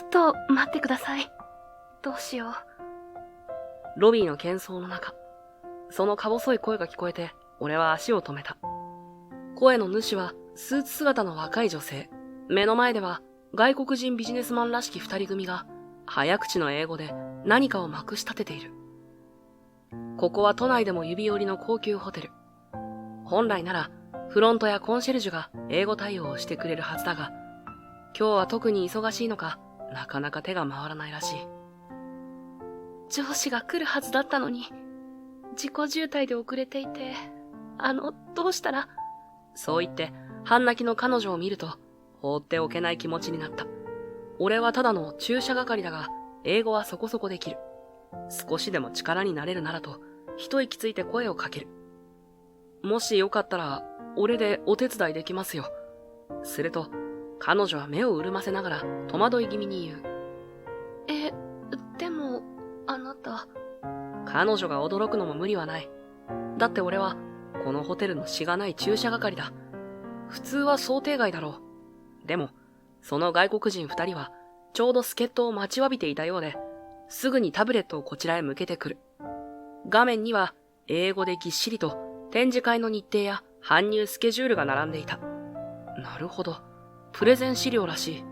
っと待ってください。どうしよう。ロビーの喧騒の中、そのか細い声が聞こえて、俺は足を止めた。声の主はスーツ姿の若い女性。目の前では外国人ビジネスマンらしき二人組が早口の英語で何かをまくし立てている。ここは都内でも指折りの高級ホテル。本来ならフロントやコンシェルジュが英語対応をしてくれるはずだが、今日は特に忙しいのか、なかなか手が回らないらしい。上司が来るはずだったのに、自己渋滞で遅れていて、どうしたら。そう言って、半泣きの彼女を見ると、放っておけない気持ちになった。俺はただの注射係だが、英語はそこそこできる。少しでも力になれるならと、一息ついて声をかける。もしよかったら、俺でお手伝いできますよ。すると、彼女は目を潤ませながら戸惑い気味に言う。でも、あなた。彼女が驚くのも無理はない。だって俺は、このホテルのしがない注射係だ。普通は想定外だろう。でも、その外国人二人は、ちょうど助っ人を待ちわびていたようで、すぐにタブレットをこちらへ向けてくる。画面には、英語でぎっしりと展示会の日程や搬入スケジュールが並んでいた。なるほど。プレゼン資料らし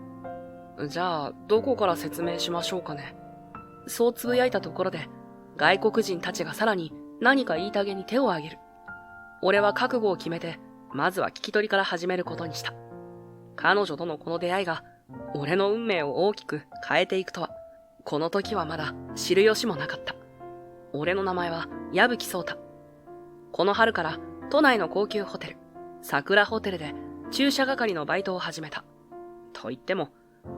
い。じゃあ、どこから説明しましょうかね。そうつぶやいたところで、外国人たちがさらに何か言いたげに手を挙げる。俺は覚悟を決めて、まずは聞き取りから始めることにした。彼女とのこの出会いが、俺の運命を大きく変えていくとは、この時はまだ知る由もなかった。俺の名前は矢吹聡太。この春から都内の高級ホテル、桜ホテルで駐車係のバイトを始めた。と言っても、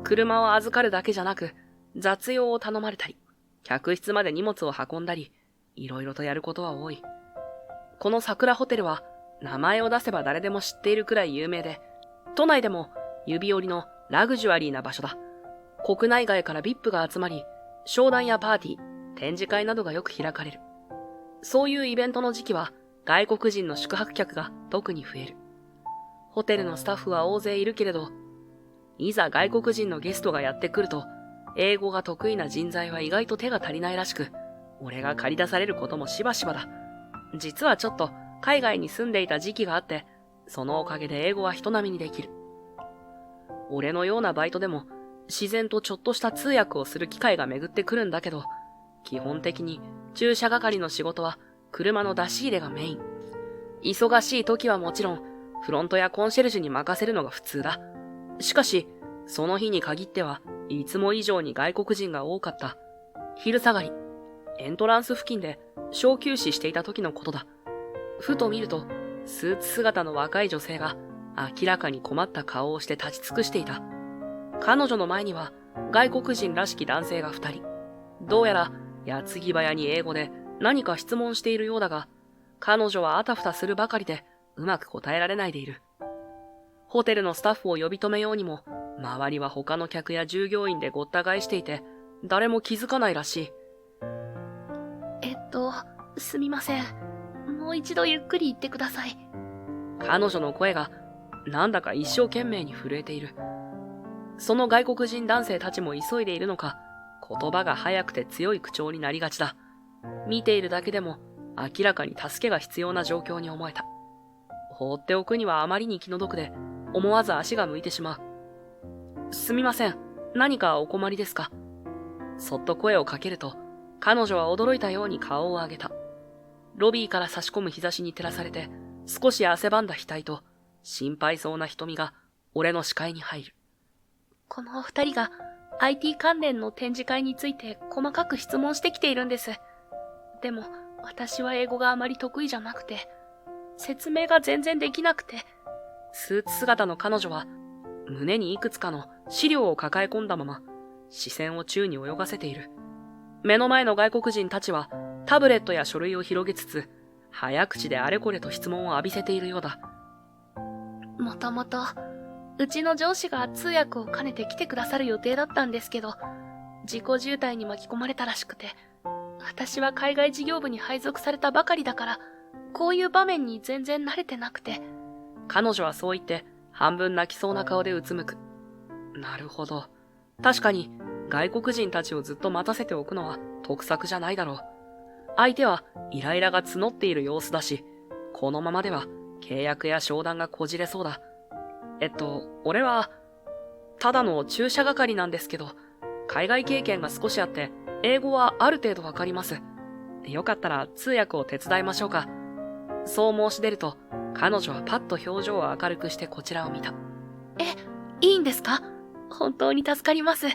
車を預かるだけじゃなく、雑用を頼まれたり、客室まで荷物を運んだり、いろいろとやることは多い。この桜ホテルは、名前を出せば誰でも知っているくらい有名で、都内でも指折りのラグジュアリーな場所だ。国内外から VIP が集まり、商談やパーティー、展示会などがよく開かれる。そういうイベントの時期は、外国人の宿泊客が特に増える。ホテルのスタッフは大勢いるけれど、いざ外国人のゲストがやってくると、英語が得意な人材は意外と手が足りないらしく、俺が借り出されることもしばしばだ。実はちょっと海外に住んでいた時期があって、そのおかげで英語は人並みにできる。俺のようなバイトでも自然とちょっとした通訳をする機会が巡ってくるんだけど、基本的に駐車係の仕事は車の出し入れがメイン。忙しい時はもちろんフロントやコンシェルジュに任せるのが普通だ。しかし、その日に限ってはいつも以上に外国人が多かった。昼下がり、エントランス付近で小休止していた時のことだ。ふと見ると、スーツ姿の若い女性が明らかに困った顔をして立ち尽くしていた。彼女の前には外国人らしき男性が二人。どうやら矢継ぎ早に英語で何か質問しているようだが、彼女はあたふたするばかりでうまく答えられないでいる。ホテルのスタッフを呼び止めようにも、周りは他の客や従業員でごった返していて、誰も気づかないらしい。すみません。もう一度ゆっくり言ってください。彼女の声が、なんだか一生懸命に震えている。その外国人男性たちも急いでいるのか、言葉が早くて強い口調になりがちだ。見ているだけでも、明らかに助けが必要な状況に思えた。放っておくにはあまりに気の毒で、思わず足が向いてしまう。すみません。何かお困りですか？そっと声をかけると、彼女は驚いたように顔を上げた。ロビーから差し込む日差しに照らされて、少し汗ばんだ額と、心配そうな瞳が、俺の視界に入る。この二人が、IT 関連の展示会について細かく質問してきているんです。でも、私は英語があまり得意じゃなくて、説明が全然できなくて。スーツ姿の彼女は、胸にいくつかの資料を抱え込んだまま、視線を宙に泳がせている。目の前の外国人たちは、タブレットや書類を広げつつ、早口であれこれと質問を浴びせているようだ。もともと、うちの上司が通訳を兼ねて来てくださる予定だったんですけど、自己渋滞に巻き込まれたらしくて、私は海外事業部に配属されたばかりだから、こういう場面に全然慣れてなくて。彼女はそう言って、半分泣きそうな顔でうつむく。なるほど。確かに、外国人たちをずっと待たせておくのは得策じゃないだろう。相手はイライラが募っている様子だし、このままでは契約や商談がこじれそうだ。俺は、ただの注射係なんですけど、海外経験が少しあって、英語はある程度わかります。よかったら通訳を手伝いましょうか。そう申し出ると、彼女はパッと表情を明るくしてこちらを見た。いいんですか？本当に助かります。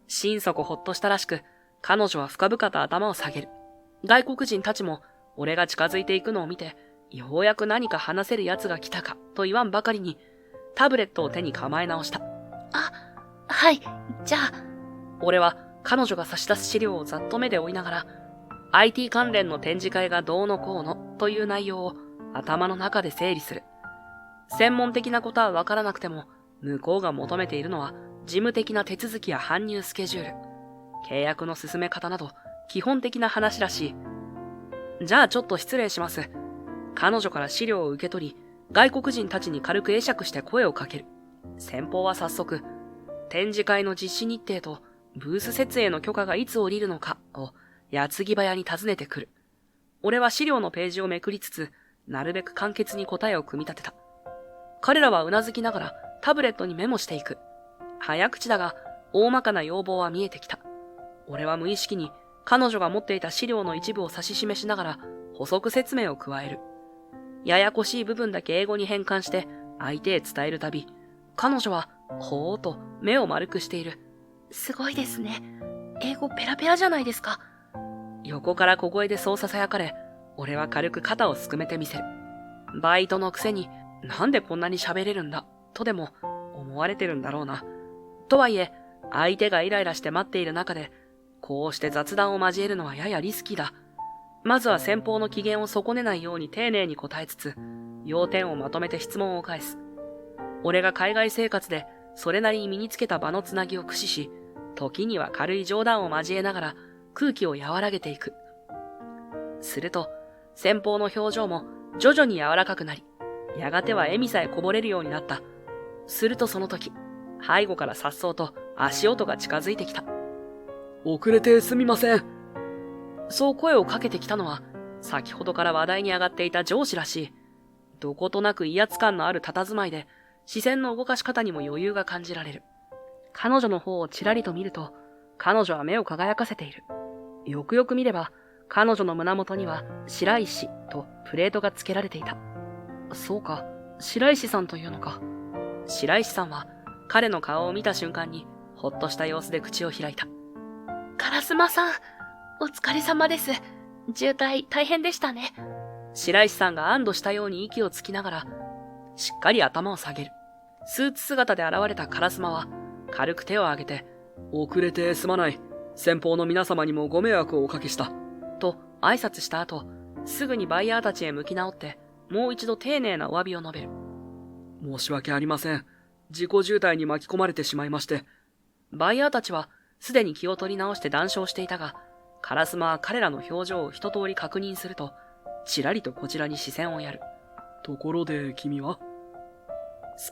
心底ほっとしたらしく、彼女は深々と頭を下げる。外国人たちも、俺が近づいていくのを見て、ようやく何か話せる奴が来たか、と言わんばかりに、タブレットを手に構え直した。はい、じゃあ。俺は彼女が差し出す資料をざっと目で追いながら、IT 関連の展示会がどうのこうのという内容を頭の中で整理する。専門的なことはわからなくても、向こうが求めているのは事務的な手続きや搬入スケジュール、契約の進め方など基本的な話らしい。じゃあちょっと失礼します。彼女から資料を受け取り、外国人たちに軽く会釈して声をかける。先方は早速、展示会の実施日程とブース設営の許可がいつ降りるのかを矢継ぎ早に尋ねてくる。俺は資料のページをめくりつつ、なるべく簡潔に答えを組み立てた。彼らはうなずきながらタブレットにメモしていく。早口だが、大まかな要望は見えてきた。俺は無意識に彼女が持っていた資料の一部を指し示しながら補足説明を加える。ややこしい部分だけ英語に変換して相手へ伝えるたび、彼女はほーっと目を丸くしている。すごいですね。英語ペラペラじゃないですか。横から小声でそう囁かれ、俺は軽く肩をすくめてみせる。バイトのくせになんでこんなに喋れるんだとでも思われてるんだろうな。とはいえ、相手がイライラして待っている中で、こうして雑談を交えるのはややリスキーだ。まずは先方の機嫌を損ねないように丁寧に答えつつ、要点をまとめて質問を返す。俺が海外生活でそれなりに身につけた場のつなぎを駆使し、時には軽い冗談を交えながら空気を和らげていく。すると、先方の表情も徐々に柔らかくなり、やがては笑みさえこぼれるようになった。するとその時、背後から颯爽と足音が近づいてきた。遅れてすみません。そう声をかけてきたのは、先ほどから話題に上がっていた上司らしい。どことなく威圧感のある佇まいで、視線の動かし方にも余裕が感じられる。彼女の方をちらりと見ると、彼女は目を輝かせている。よくよく見れば、彼女の胸元には白石とプレートが付けられていた。そうか、白石さんというのか。白石さんは彼の顔を見た瞬間にほっとした様子で口を開いた。烏丸さん、お疲れ様です。渋滞大変でしたね。白石さんが安堵したように息をつきながら、しっかり頭を下げる。スーツ姿で現れた烏丸は軽く手を挙げて、遅れてすまない。先方の皆様にもご迷惑をおかけした。と挨拶した後、すぐにバイヤーたちへ向き直って、もう一度丁寧なお詫びを述べる。申し訳ありません。事故渋滞に巻き込まれてしまいまして。バイヤーたちはすでに気を取り直して談笑していたが、烏丸は彼らの表情を一通り確認すると、ちらりとこちらに視線をやる。ところで君は？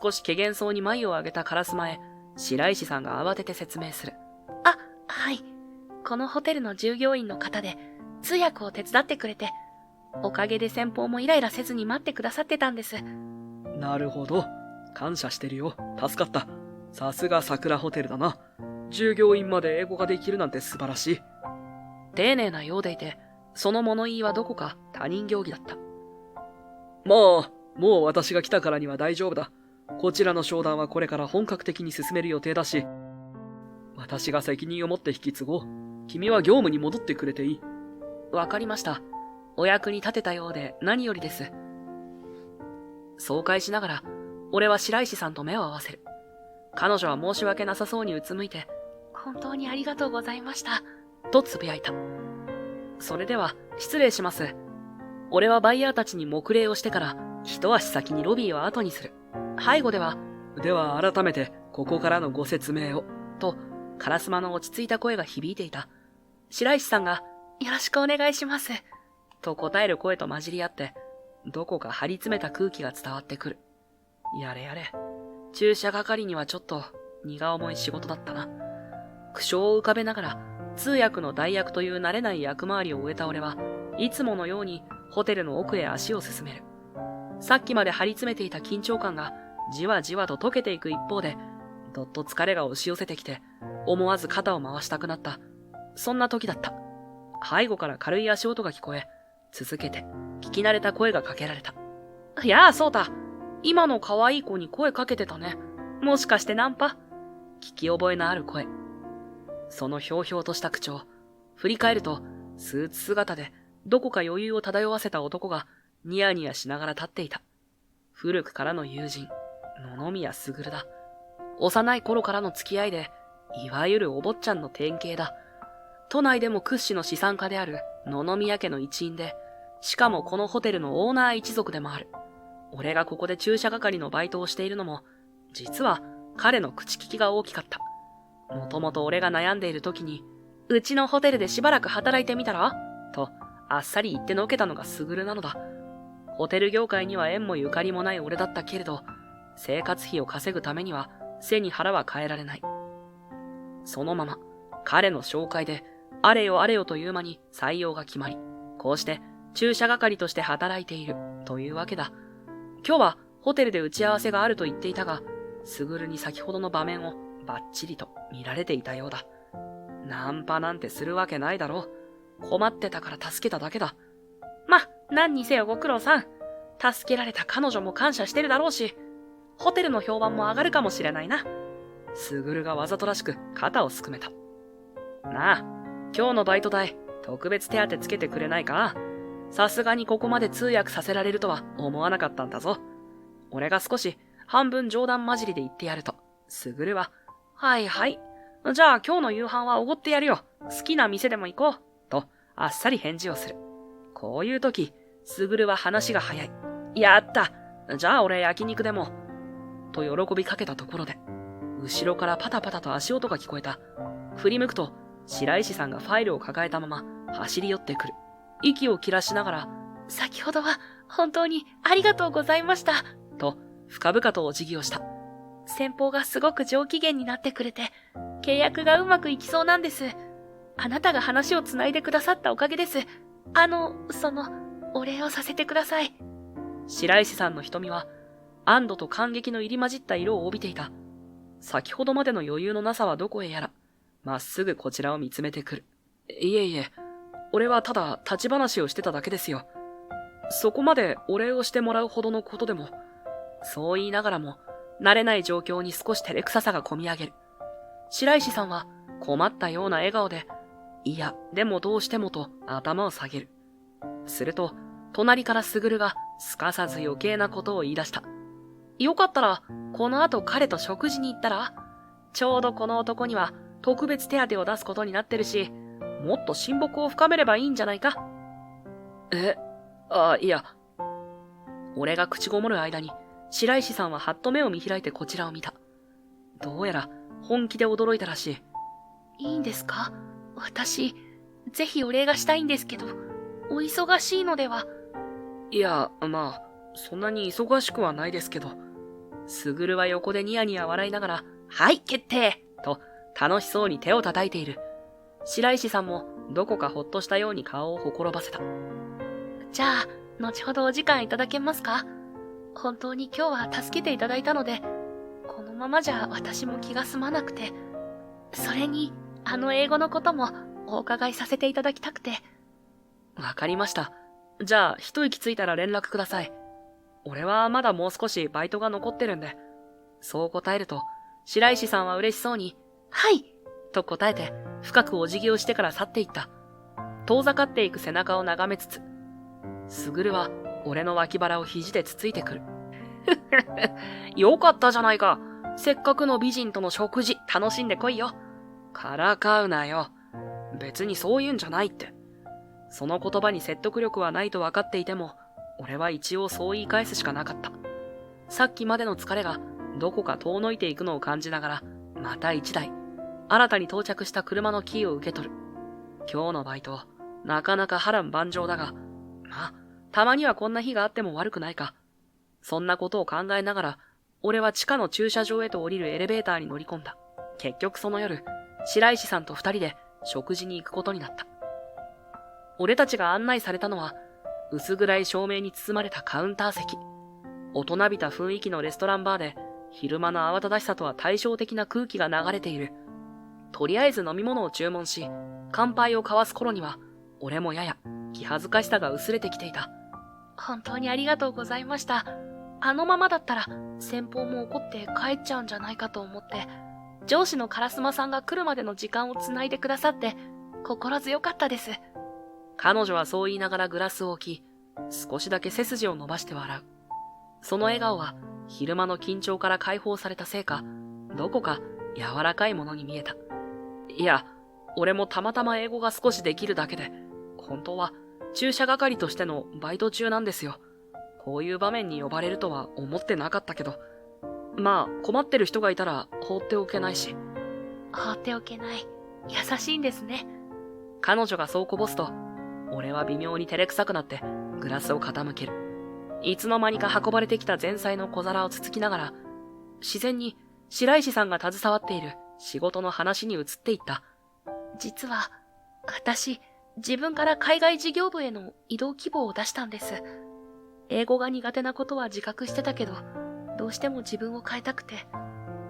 少し怪げそうに眉を上げた烏丸へ、白石さんが慌てて説明する。はい。このホテルの従業員の方で、通訳を手伝ってくれて、おかげで先方もイライラせずに待ってくださってたんです。なるほど。感謝してるよ。助かった。さすが桜ホテルだな。従業員まで英語ができるなんて素晴らしい。丁寧なようでいて、その物言いはどこか他人行儀だった。もう私が来たからには大丈夫だ。こちらの商談はこれから本格的に進める予定だし、私が責任を持って引き継ごう。君は業務に戻ってくれていい。わかりました。お役に立てたようで何よりです。爽快しながら、俺は白石さんと目を合わせる。彼女は申し訳なさそうにうつむいて、本当にありがとうございました。とつぶやいた。それでは、失礼します。俺はバイヤーたちに黙礼をしてから、一足先にロビーを後にする。背後では、では改めて、ここからのご説明を、と、烏丸の落ち着いた声が響いていた。白石さんが、よろしくお願いします。と答える声と混じり合って、どこか張り詰めた空気が伝わってくる。やれやれ。注射係にはちょっと荷が重い仕事だったな。苦笑を浮かべながら通訳の代役という慣れない役回りを終えた俺はいつものようにホテルの奥へ足を進める。さっきまで張り詰めていた緊張感がじわじわと溶けていく一方で、どっと疲れが押し寄せてきて、思わず肩を回したくなった。そんな時だった。背後から軽い足音が聞こえ、続けて聞き慣れた声がかけられた。やあ、そうた。今の可愛い子に声かけてたね。もしかしてナンパ？聞き覚えのある声。そのひょうひょうとした口調。振り返ると、スーツ姿でどこか余裕を漂わせた男がニヤニヤしながら立っていた。古くからの友人、野々宮卓だ。幼い頃からの付き合いで、いわゆるお坊ちゃんの典型だ。都内でも屈指の資産家である野々宮家の一員で、しかもこのホテルのオーナー一族でもある。俺がここで駐車係のバイトをしているのも、実は彼の口利きが大きかった。もともと俺が悩んでいる時に、うちのホテルでしばらく働いてみたらと、あっさり言ってのけたのが卓なのだ。ホテル業界には縁もゆかりもない俺だったけれど、生活費を稼ぐためには背に腹は変えられない。そのまま、彼の紹介で、あれよあれよという間に採用が決まり、こうして駐車係として働いているというわけだ。今日はホテルで打ち合わせがあると言っていたが、卓に先ほどの場面をバッチリと見られていたようだ。ナンパなんてするわけないだろう。困ってたから助けただけだ。ま、何にせよご苦労さん。助けられた彼女も感謝してるだろうし、ホテルの評判も上がるかもしれないな。卓がわざとらしく肩をすくめた。なあ、今日のバイト代、特別手当つけてくれないか？さすがにここまで通訳させられるとは思わなかったんだぞ。俺が少し半分冗談交じりで言ってやると、卓は、はいはい。じゃあ今日の夕飯はおごってやるよ。好きな店でも行こう。と、あっさり返事をする。こういう時、卓は話が早い。やった。じゃあ俺焼肉でも。と喜びかけたところで、後ろからパタパタと足音が聞こえた。振り向くと、白石さんがファイルを抱えたまま走り寄ってくる。息を切らしながら、先ほどは本当にありがとうございました。と、深々とお辞儀をした。先方がすごく上機嫌になってくれて、契約がうまくいきそうなんです。あなたが話をつないでくださったおかげです。お礼をさせてください。白石さんの瞳は、安堵と感激の入り混じった色を帯びていた。先ほどまでの余裕のなさはどこへやら、まっすぐこちらを見つめてくる。いえいえ、俺はただ立ち話をしてただけですよ。そこまでお礼をしてもらうほどのことでも、そう言いながらも、慣れない状況に少し照れくささがこみ上げる。白石さんは困ったような笑顔で、いや、でもどうしてもと頭を下げる。すると、隣から卓がすかさず余計なことを言い出した。よかったら、この後彼と食事に行ったら？ちょうどこの男には特別手当を出すことになってるし、もっと親睦を深めればいいんじゃないか？いや。俺が口ごもる間に、白石さんははっと目を見開いてこちらを見た。どうやら本気で驚いたらしい。いいんですか？私、ぜひお礼がしたいんですけど、お忙しいのでは？いや、まあ、そんなに忙しくはないですけど。卓は横でニヤニヤ笑いながら、はい、決定と楽しそうに手を叩いている。白石さんもどこかほっとしたように顔をほころばせた。じゃあ、後ほどお時間いただけますか？本当に今日は助けていただいたので、このままじゃ私も気が済まなくて、それに、英語のこともお伺いさせていただきたくて。わかりました。じゃあ、一息ついたら連絡ください。俺はまだもう少しバイトが残ってるんで。そう答えると、白石さんは嬉しそうに、はいと答えて、深くお辞儀をしてから去っていった。遠ざかっていく背中を眺めつつ、卓は俺の脇腹を肘でつついてくる。よかったじゃないか。せっかくの美人との食事楽しんでこいよ。からかうなよ。別にそういうんじゃないって。その言葉に説得力はないと分かっていても、俺は一応そう言い返すしかなかった。さっきまでの疲れがどこか遠のいていくのを感じながら、また一台、新たに到着した車のキーを受け取る。今日のバイト、なかなか波乱万丈だが、まあ、たまにはこんな日があっても悪くないか。そんなことを考えながら、俺は地下の駐車場へと降りるエレベーターに乗り込んだ。結局その夜、白石さんと二人で食事に行くことになった。俺たちが案内されたのは、薄暗い照明に包まれたカウンター席。大人びた雰囲気のレストランバーで、昼間の慌ただしさとは対照的な空気が流れている。とりあえず飲み物を注文し、乾杯を交わす頃には、俺もやや気恥ずかしさが薄れてきていた。本当にありがとうございました。あのままだったら、先方も怒って帰っちゃうんじゃないかと思って、上司の烏丸さんが来るまでの時間をつないでくださって、心強かったです。彼女はそう言いながらグラスを置き、少しだけ背筋を伸ばして笑う。その笑顔は、昼間の緊張から解放されたせいか、どこか柔らかいものに見えた。いや、俺もたまたま英語が少しできるだけで、本当は駐車係としてのバイト中なんですよ。こういう場面に呼ばれるとは思ってなかったけど、まあ困ってる人がいたら放っておけないし。放っておけない。優しいんですね。彼女がそうこぼすと、俺は微妙に照れくさくなってグラスを傾ける。いつの間にか運ばれてきた前菜の小皿をつつきながら、自然に白石さんが携わっている仕事の話に移っていった。実は、私、自分から海外事業部への異動希望を出したんです。英語が苦手なことは自覚してたけど、どうしても自分を変えたくて。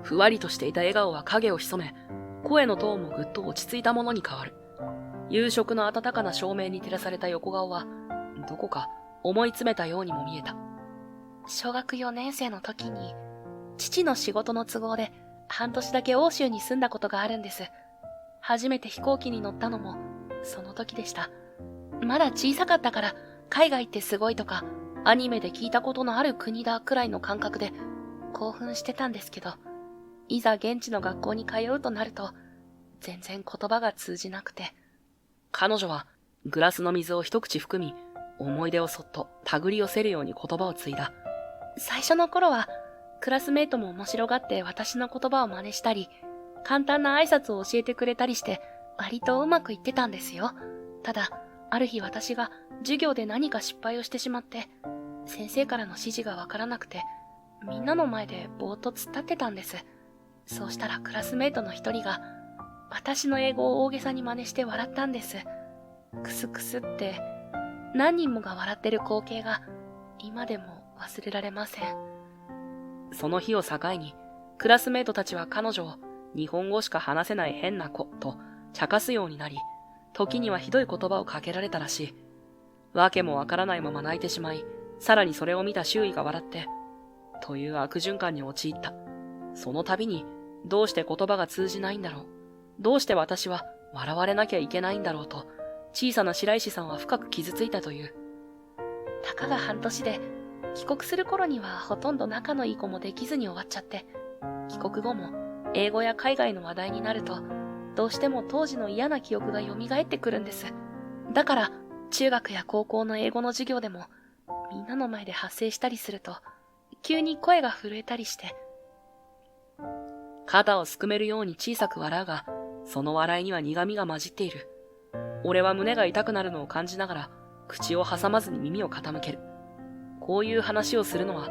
ふわりとしていた笑顔は影を潜め、声のトーンもぐっと落ち着いたものに変わる。夕食の暖かな照明に照らされた横顔は、どこか思い詰めたようにも見えた。小学4年生の時に、父の仕事の都合で半年だけ欧州に住んだことがあるんです。初めて飛行機に乗ったのも、その時でした。まだ小さかったから、海外ってすごいとか、アニメで聞いたことのある国だくらいの感覚で興奮してたんですけど、いざ現地の学校に通うとなると、全然言葉が通じなくて。彼女はグラスの水を一口含み、思い出をそっと手繰り寄せるように言葉を継いだ。最初の頃は、クラスメイトも面白がって私の言葉を真似したり、簡単な挨拶を教えてくれたりして、割とうまくいってたんですよ。ただ、ある日私が授業で何か失敗をしてしまって、先生からの指示がわからなくて、みんなの前でぼーっと突っ立ってたんです。そうしたらクラスメイトの一人が、私の英語を大げさに真似して笑ったんです。クスクスって、何人もが笑ってる光景が、今でも忘れられません。その日を境に、クラスメイトたちは彼女を日本語しか話せない変な子と茶化すようになり、時にはひどい言葉をかけられたらしい。わけもわからないまま泣いてしまい、さらにそれを見た周囲が笑って、という悪循環に陥った。その度に、どうして言葉が通じないんだろう。どうして私は笑われなきゃいけないんだろうと、小さな白石さんは深く傷ついたという。たかが半年で、帰国する頃にはほとんど仲のいい子もできずに終わっちゃって、帰国後も英語や海外の話題になると、どうしても当時の嫌な記憶が蘇ってくるんです。だから、中学や高校の英語の授業でも、みんなの前で発声したりすると、急に声が震えたりして。肩をすくめるように小さく笑うが、その笑いには苦味が混じっている。俺は胸が痛くなるのを感じながら、口を挟まずに耳を傾ける。こういう話をするのは、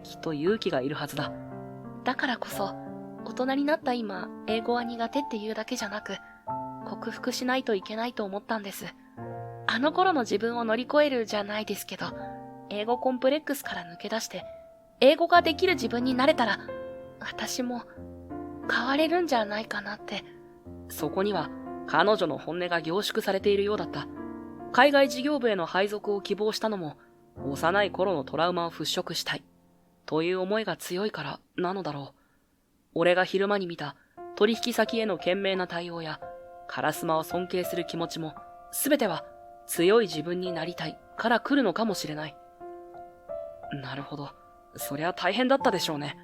きっと勇気がいるはずだ。だからこそ、大人になった今、英語は苦手っていうだけじゃなく、克服しないといけないと思ったんです。あの頃の自分を乗り越えるじゃないですけど、英語コンプレックスから抜け出して、英語ができる自分になれたら、私も変われるんじゃないかなって。そこには彼女の本音が凝縮されているようだった。海外事業部への配属を希望したのも、幼い頃のトラウマを払拭したい。という思いが強いからなのだろう。俺が昼間に見た取引先への懸命な対応や、烏丸を尊敬する気持ちも、すべては強い自分になりたいから来るのかもしれない。なるほど。そりゃ大変だったでしょうね。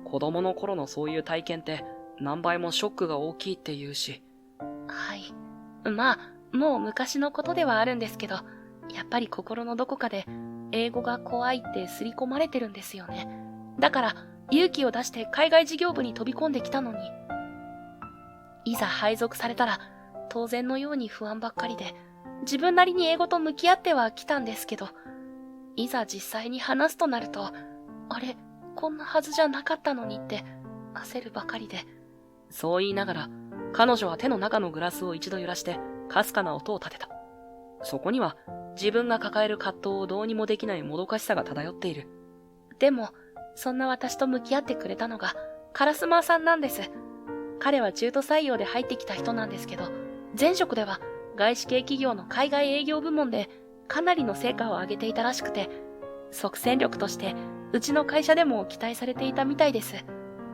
子供の頃のそういう体験って何倍もショックが大きいって言うし。はい。まあ、もう昔のことではあるんですけど、やっぱり心のどこかで英語が怖いって刷り込まれてるんですよね。だから勇気を出して海外事業部に飛び込んできたのに。いざ配属されたら当然のように不安ばっかりで、自分なりに英語と向き合ってはきたんですけど、いざ実際に話すとなると、あれ、こんなはずじゃなかったのにって焦るばかりで。そう言いながら、彼女は手の中のグラスを一度揺らして、かすかな音を立てた。そこには、自分が抱える葛藤をどうにもできないもどかしさが漂っている。でも、そんな私と向き合ってくれたのが、カラスマーさんなんです。彼は中途採用で入ってきた人なんですけど、前職では外資系企業の海外営業部門でかなりの成果を上げていたらしくて、即戦力としてうちの会社でも期待されていたみたいです。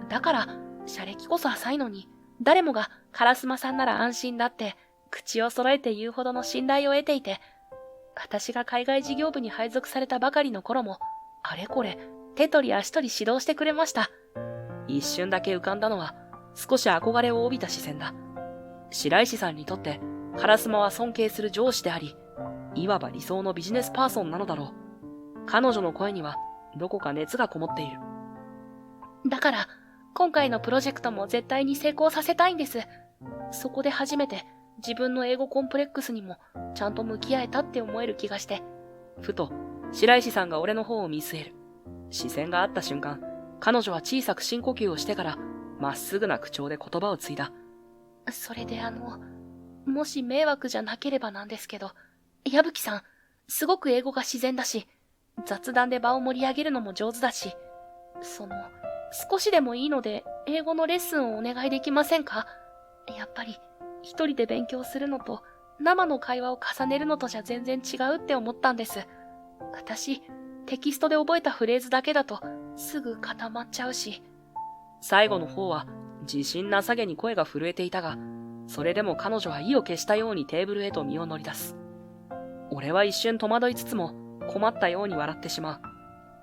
だから、社歴こそ浅いのに、誰もがカラスマさんなら安心だって口を揃えて言うほどの信頼を得ていて、私が海外事業部に配属されたばかりの頃も、あれこれ手取り足取り指導してくれました。一瞬だけ浮かんだのは少し憧れを帯びた視線だ。白石さんにとってカラスマは尊敬する上司であり、いわば理想のビジネスパーソンなのだろう。彼女の声にはどこか熱がこもっている。だから、今回のプロジェクトも絶対に成功させたいんです。そこで初めて自分の英語コンプレックスにもちゃんと向き合えたって思える気がして。ふと、白石さんが俺の方を見据える。視線が合った瞬間、彼女は小さく深呼吸をしてから、まっすぐな口調で言葉を継いだ。それでもし迷惑じゃなければなんですけど、矢吹さん、すごく英語が自然だし、雑談で場を盛り上げるのも上手だし、少しでもいいので英語のレッスンをお願いできませんか？やっぱり、一人で勉強するのと、生の会話を重ねるのとじゃ全然違うって思ったんです。私、テキストで覚えたフレーズだけだと、すぐ固まっちゃうし。最後の方は、自信なさげに声が震えていたが、それでも彼女は意を決したようにテーブルへと身を乗り出す。俺は一瞬戸惑いつつも、困ったように笑ってしま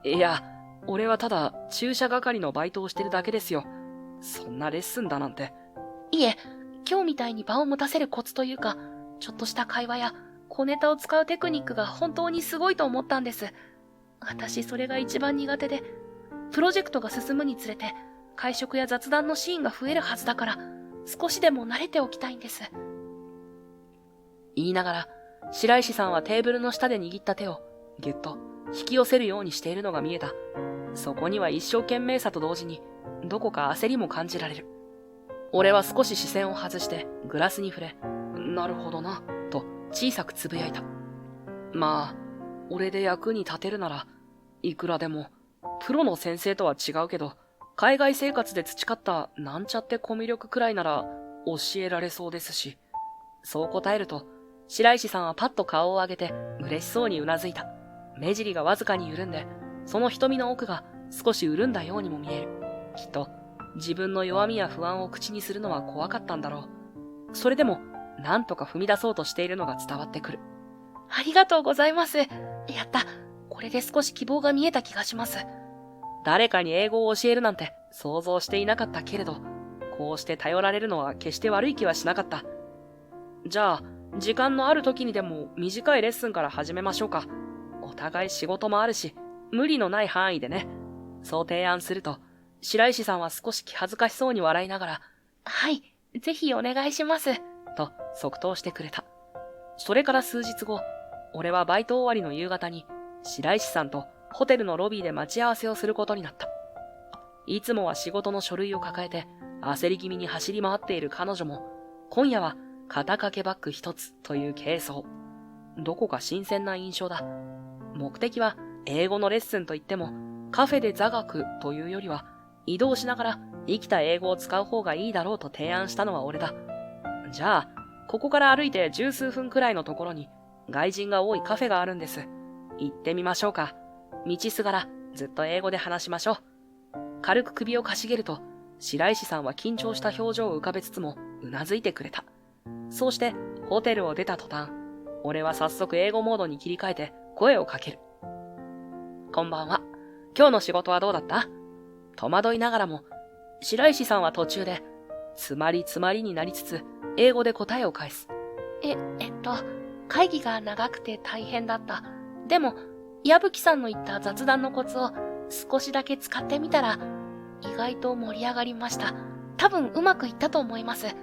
う。いや、俺はただ、駐車係のバイトをしてるだけですよ。そんなレッスンだなんて。いえ、今日みたいに場を持たせるコツというか、ちょっとした会話や小ネタを使うテクニックが本当にすごいと思ったんです。私それが一番苦手で、プロジェクトが進むにつれて会食や雑談のシーンが増えるはずだから、少しでも慣れておきたいんです。言いながら、白石さんはテーブルの下で握った手をぎゅっと引き寄せるようにしているのが見えた。そこには一生懸命さと同時に、どこか焦りも感じられる。俺は少し視線を外してグラスに触れ、なるほどな、と小さくつぶやいた。まあ、俺で役に立てるなら、いくらでも、プロの先生とは違うけど、海外生活で培ったなんちゃってコミュ力くらいなら教えられそうですし、そう答えると、白石さんはパッと顔を上げて嬉しそうにうなずいた。目尻がわずかに緩んで、その瞳の奥が少し潤んだようにも見える。きっと、自分の弱みや不安を口にするのは怖かったんだろう。それでも、なんとか踏み出そうとしているのが伝わってくる。ありがとうございます。やった。これで少し希望が見えた気がします。誰かに英語を教えるなんて想像していなかったけれど、こうして頼られるのは決して悪い気はしなかった。じゃあ、時間のある時にでも短いレッスンから始めましょうか。お互い仕事もあるし、無理のない範囲でね。そう提案すると、白石さんは少し気恥ずかしそうに笑いながら、はい、ぜひお願いします。と即答してくれた。それから数日後、俺はバイト終わりの夕方に白石さんとホテルのロビーで待ち合わせをすることになった。いつもは仕事の書類を抱えて焦り気味に走り回っている彼女も、今夜は肩掛けバッグ一つという軽装。どこか新鮮な印象だ。目的は英語のレッスンといっても、カフェで座学というよりは、移動しながら生きた英語を使う方がいいだろうと提案したのは俺だ。じゃあ、ここから歩いて十数分くらいのところに外人が多いカフェがあるんです。行ってみましょうか。道すがらずっと英語で話しましょう。軽く首をかしげると、白石さんは緊張した表情を浮かべつつもうなずいてくれた。そうしてホテルを出た途端、俺は早速英語モードに切り替えて声をかける。こんばんは。今日の仕事はどうだった？戸惑いながらも、白石さんは途中で、つまりになりつつ、英語で答えを返す。会議が長くて大変だった。でも、矢吹さんの言った雑談のコツを少しだけ使ってみたら、意外と盛り上がりました。多分うまくいったと思います。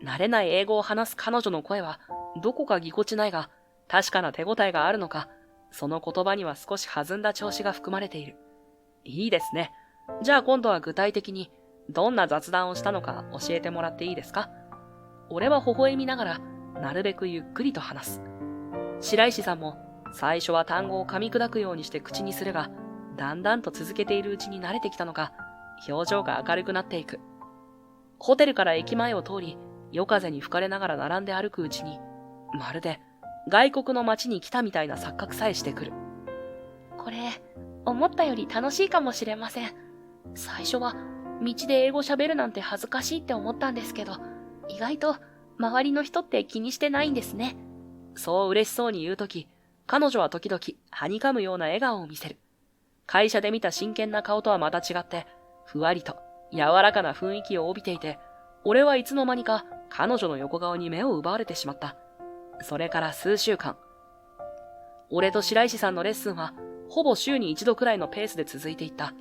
慣れない英語を話す彼女の声は、どこかぎこちないが、確かな手応えがあるのか、その言葉には少し弾んだ調子が含まれている。いいですね。じゃあ今度は具体的に、どんな雑談をしたのか教えてもらっていいですか？俺は微笑みながら、なるべくゆっくりと話す。白石さんも、最初は単語を噛み砕くようにして口にするが、だんだんと続けているうちに慣れてきたのか、表情が明るくなっていく。ホテルから駅前を通り、夜風に吹かれながら並んで歩くうちに、まるで外国の街に来たみたいな錯覚さえしてくる。これ、思ったより楽しいかもしれません。最初は、道で英語喋るなんて恥ずかしいって思ったんですけど、意外と、周りの人って気にしてないんですね。そう嬉しそうに言うとき、彼女は時々、はにかむような笑顔を見せる。会社で見た真剣な顔とはまた違って、ふわりと、柔らかな雰囲気を帯びていて、俺はいつの間にか、彼女の横顔に目を奪われてしまった。それから数週間。俺と白石さんのレッスンは、ほぼ週に一度くらいのペースで続いていった。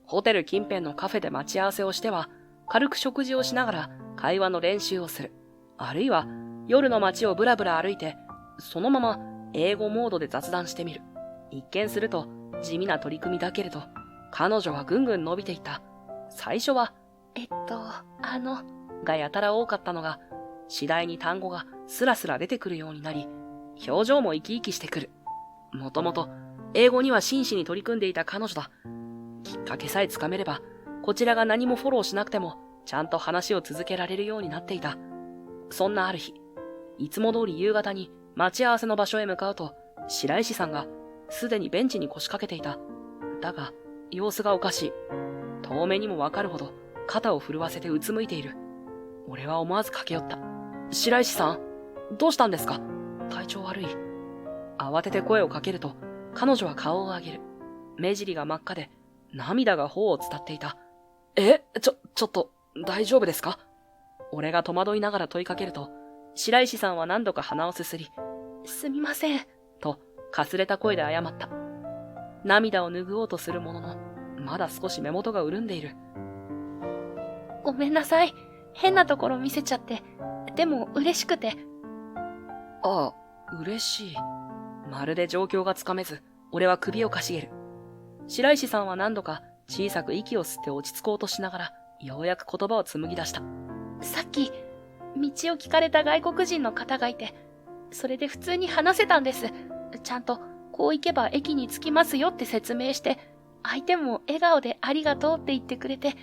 ホテル近辺のカフェで待ち合わせをしては、軽く食事をしながら会話の練習をする。あるいは、夜の街をブラブラ歩いて、そのまま英語モードで雑談してみる。一見すると地味な取り組みだけれど、彼女はぐんぐん伸びていった。最初は、がやたら多かったのが、次第に単語がスラスラ出てくるようになり、表情も生き生きしてくる。もともと、英語には真摯に取り組んでいた彼女だ。きっかけさえつかめれば、こちらが何もフォローしなくても、ちゃんと話を続けられるようになっていた。そんなある日、いつも通り夕方に待ち合わせの場所へ向かうと、白石さんがすでにベンチに腰掛けていた。だが、様子がおかしい。遠目にもわかるほど肩を震わせてうつむいている。俺は思わず駆け寄った。白石さん、どうしたんですか？体調悪い。慌てて声をかけると、彼女は顔を上げる。目尻が真っ赤で、涙が頬を伝っていた。ちょっと、大丈夫ですか？俺が戸惑いながら問いかけると、白石さんは何度か鼻をすすり、すみません。と、かすれた声で謝った。涙を拭おうとするものの、まだ少し目元が潤んでいる。ごめんなさい。変なところ見せちゃって。でも嬉しくて。ああ、嬉しい。まるで状況がつかめず、俺は首をかしげる。白石さんは何度か小さく息を吸って落ち着こうとしながら、ようやく言葉を紡ぎ出した。さっき、道を聞かれた外国人の方がいて、それで普通に話せたんです。ちゃんと、こう行けば駅に着きますよって説明して、相手も笑顔でありがとうって言ってくれて、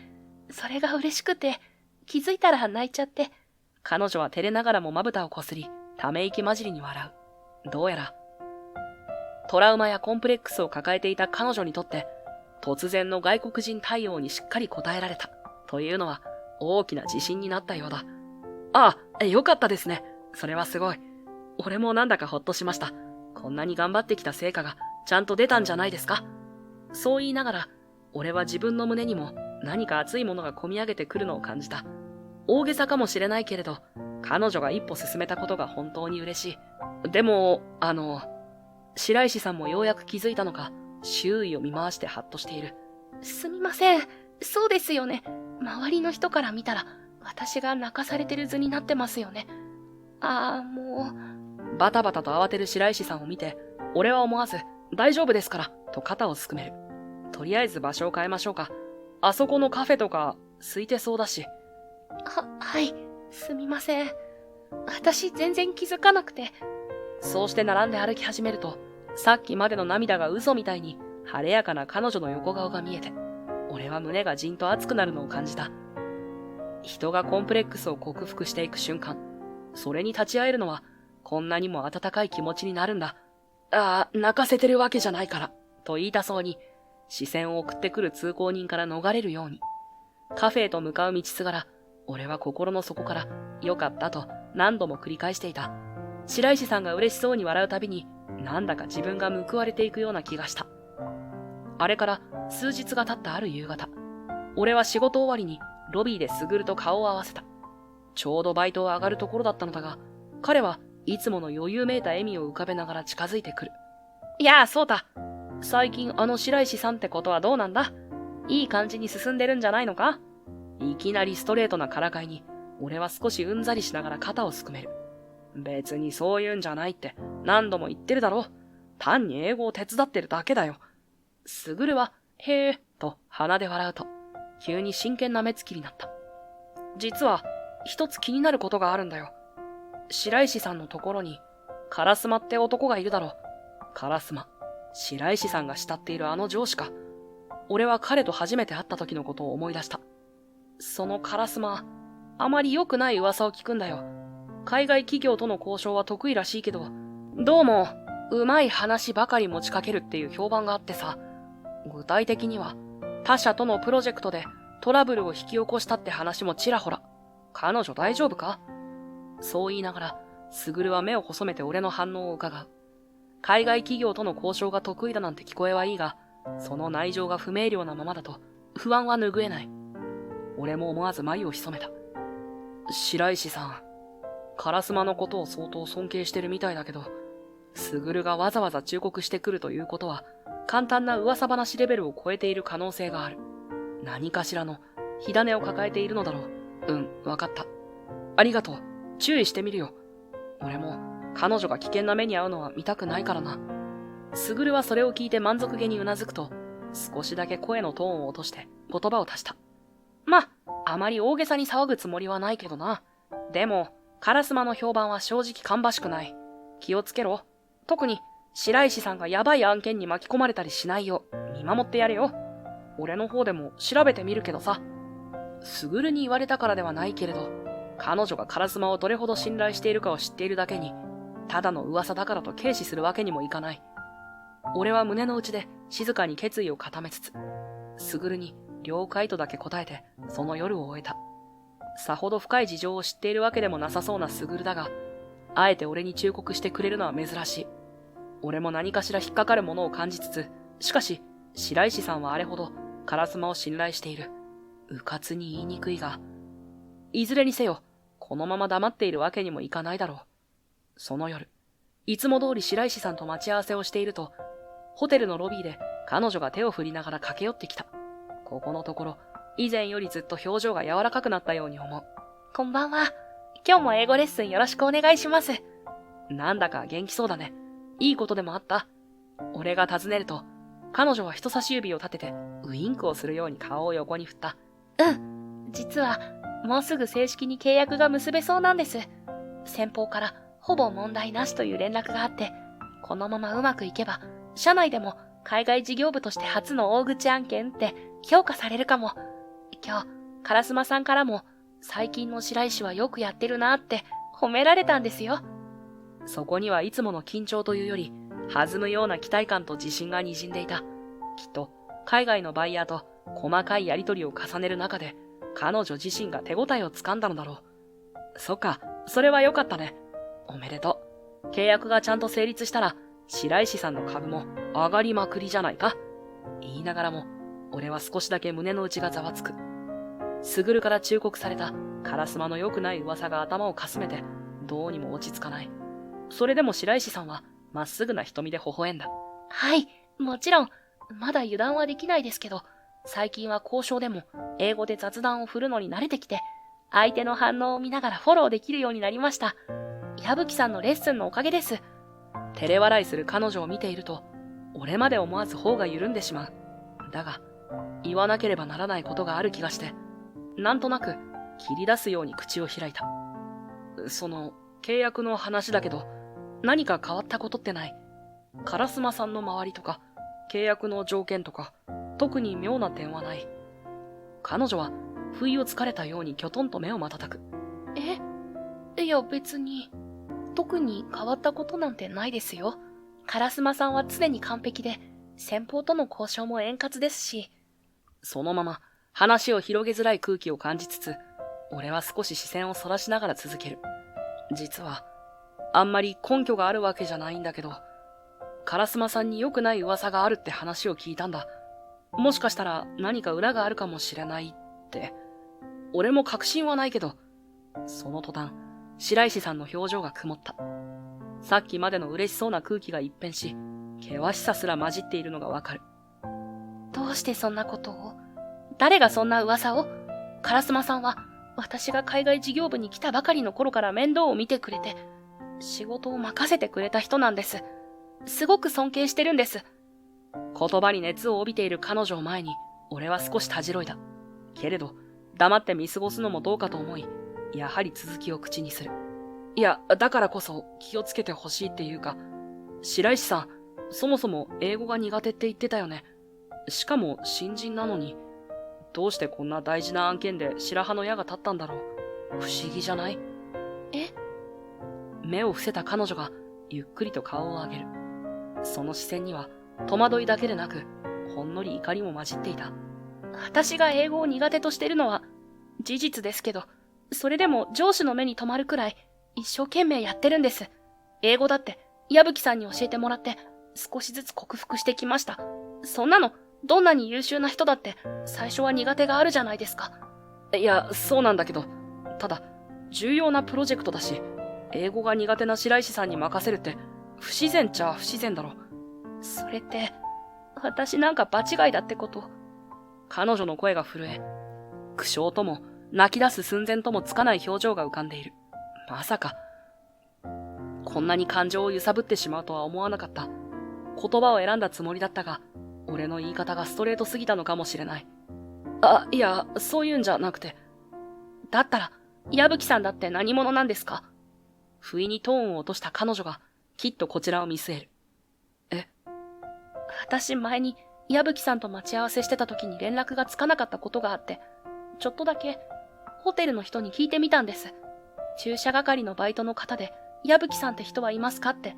それが嬉しくて、気づいたら泣いちゃって。彼女は照れながらもまぶたをこすり、ため息混じりに笑う。どうやら、トラウマやコンプレックスを抱えていた彼女にとって、突然の外国人対応にしっかり応えられた、というのは大きな自信になったようだ。ああ、よかったですね。それはすごい。俺もなんだかほっとしました。こんなに頑張ってきた成果がちゃんと出たんじゃないですか。そう言いながら、俺は自分の胸にも何か熱いものが込み上げてくるのを感じた。大げさかもしれないけれど、彼女が一歩進めたことが本当に嬉しい。でも、白石さんもようやく気づいたのか、周囲を見回してハッとしている。すみません。そうですよね。周りの人から見たら、私が泣かされてる図になってますよね。もう。バタバタと慌てる白石さんを見て、俺は思わず、大丈夫ですから、と肩をすくめる。とりあえず場所を変えましょうか。あそこのカフェとか、空いてそうだし。はい。すみません。私全然気づかなくて。そうして並んで歩き始めると、さっきまでの涙が嘘みたいに、晴れやかな彼女の横顔が見えて、俺は胸がじんと熱くなるのを感じた。人がコンプレックスを克服していく瞬間、それに立ち会えるのは、こんなにも温かい気持ちになるんだ。泣かせてるわけじゃないから、と言いたそうに、視線を送ってくる通行人から逃れるように。カフェへと向かう道すがら、俺は心の底から、よかったと何度も繰り返していた。白石さんが嬉しそうに笑うたびに、なんだか自分が報われていくような気がした。あれから数日が経ったある夕方、俺は仕事終わりにロビーで卓と顔を合わせた。ちょうどバイトを上がるところだったのだが、彼はいつもの余裕めいた笑みを浮かべながら近づいてくる。いやあ、そうだ。最近白石さんってことはどうなんだ？いい感じに進んでるんじゃないのか？いきなりストレートなからかいに、俺は少しうんざりしながら肩をすくめる。別にそういうんじゃないって何度も言ってるだろ。単に英語を手伝ってるだけだよ。すぐるは、へーと鼻で笑うと、急に真剣な目つきになった。実は、一つ気になることがあるんだよ。白石さんのところに、烏丸って男がいるだろ。烏丸。白石さんが慕っているあの上司か。俺は彼と初めて会った時のことを思い出した。その烏丸、あまり良くない噂を聞くんだよ。海外企業との交渉は得意らしいけど、どうも、うまい話ばかり持ちかけるっていう評判があってさ、具体的には、他社とのプロジェクトでトラブルを引き起こしたって話もちらほら。彼女大丈夫か？そう言いながら、卓は目を細めて俺の反応を伺う。海外企業との交渉が得意だなんて聞こえはいいが、その内情が不明瞭なままだと不安は拭えない。俺も思わず眉を潜めた。白石さん、烏丸のことを相当尊敬してるみたいだけど、卓がわざわざ忠告してくるということは、簡単な噂話レベルを超えている可能性がある。何かしらの火種を抱えているのだろう。わかった。ありがとう。注意してみるよ。俺も彼女が危険な目に遭うのは見たくないからな。卓はそれを聞いて満足げにうなずくと、少しだけ声のトーンを落として言葉を足した。あまり大げさに騒ぐつもりはないけどな。でも、烏丸の評判は正直芳しくない。気をつけろ。特に、白石さんがヤバい案件に巻き込まれたりしないよう、見守ってやれよ。俺の方でも調べてみるけどさ。卓に言われたからではないけれど、彼女が烏丸をどれほど信頼しているかを知っているだけに、ただの噂だからと軽視するわけにもいかない。俺は胸の内で静かに決意を固めつつ、卓に了解とだけ答えて、その夜を終えた。さほど深い事情を知っているわけでもなさそうな卓だが、あえて俺に忠告してくれるのは珍しい。俺も何かしら引っかかるものを感じつつ、しかし、白石さんはあれほど、烏丸を信頼している。うかつに言いにくいが、いずれにせよ、このまま黙っているわけにもいかないだろう。その夜、いつも通り白石さんと待ち合わせをしていると、ホテルのロビーで彼女が手を振りながら駆け寄ってきた。ここのところ、以前よりずっと表情が柔らかくなったように思う。こんばんは。今日も英語レッスンよろしくお願いします。なんだか元気そうだね。いいことでもあった？俺が尋ねると、彼女は人差し指を立てて、ウインクをするように顔を横に振った。実は、もうすぐ正式に契約が結べそうなんです。先方からほぼ問題なしという連絡があって、このままうまくいけば、社内でも海外事業部として初の大口案件って評価されるかも。今日、烏丸さんからも、最近の白石はよくやってるなって褒められたんですよ。そこにはいつもの緊張というより、弾むような期待感と自信が滲んでいた。きっと、海外のバイヤーと細かいやりとりを重ねる中で、彼女自身が手応えをつかんだのだろう。そっか、それはよかったね。おめでとう。契約がちゃんと成立したら、白石さんの株も上がりまくりじゃないか。言いながらも、俺は少しだけ胸の内がざわつく。卓から忠告された烏丸の良くない噂が頭をかすめて、どうにも落ち着かない。それでも白石さんは、まっすぐな瞳で微笑んだ。はい、もちろん、まだ油断はできないですけど、最近は交渉でも英語で雑談を振るのに慣れてきて、相手の反応を見ながらフォローできるようになりました。矢吹さんのレッスンのおかげです。照れ笑いする彼女を見ていると、俺まで思わず頬が緩んでしまう。だが、言わなければならないことがある気がして、なんとなく切り出すように口を開いた。契約の話だけど、何か変わったことってない？烏丸さんの周りとか、契約の条件とか、特に妙な点はない。彼女は、不意をつかれたようにきょとんと目を瞬く。いや別に、特に変わったことなんてないですよ。烏丸さんは常に完璧で、先方との交渉も円滑ですし。そのまま、話を広げづらい空気を感じつつ、俺は少し視線をそらしながら続ける。実は、あんまり根拠があるわけじゃないんだけど、烏丸さんに良くない噂があるって話を聞いたんだ。もしかしたら何か裏があるかもしれないって。俺も確信はないけど、その途端、白石さんの表情が曇った。さっきまでの嬉しそうな空気が一変し、険しさすら混じっているのがわかる。どうしてそんなことを？誰がそんな噂を？烏丸さんは、私が海外事業部に来たばかりの頃から面倒を見てくれて、仕事を任せてくれた人なんです。すごく尊敬してるんです。言葉に熱を帯びている彼女を前に、俺は少したじろいだ。けれど、黙って見過ごすのもどうかと思い、やはり続きを口にする。いや、だからこそ気をつけてほしいっていうか、白石さん、そもそも英語が苦手って言ってたよね。しかも新人なのに、どうしてこんな大事な案件で白羽の矢が立ったんだろう。不思議じゃない？え？目を伏せた彼女がゆっくりと顔を上げる。その視線には戸惑いだけでなく、ほんのり怒りも混じっていた。私が英語を苦手としてるのは事実ですけど、それでも上司の目に留まるくらい一生懸命やってるんです。英語だって矢吹さんに教えてもらって少しずつ克服してきました。そんなのどんなに優秀な人だって最初は苦手があるじゃないですか。いや、そうなんだけど、ただ重要なプロジェクトだし、英語が苦手な白石さんに任せるって不自然っちゃ不自然だろ。それって私なんか場違いだってこと？彼女の声が震え、苦笑とも泣き出す寸前ともつかない表情が浮かんでいる。まさかこんなに感情を揺さぶってしまうとは思わなかった。言葉を選んだつもりだったが、俺の言い方がストレートすぎたのかもしれない。あ、いや、そういうんじゃなくて。だったら矢吹さんだって何者なんですか？不意にトーンを落とした彼女がきっとこちらを見据える。私前に矢吹さんと待ち合わせしてた時に連絡がつかなかったことがあって、ちょっとだけホテルの人に聞いてみたんです。駐車係のバイトの方で矢吹さんって人はいますかって。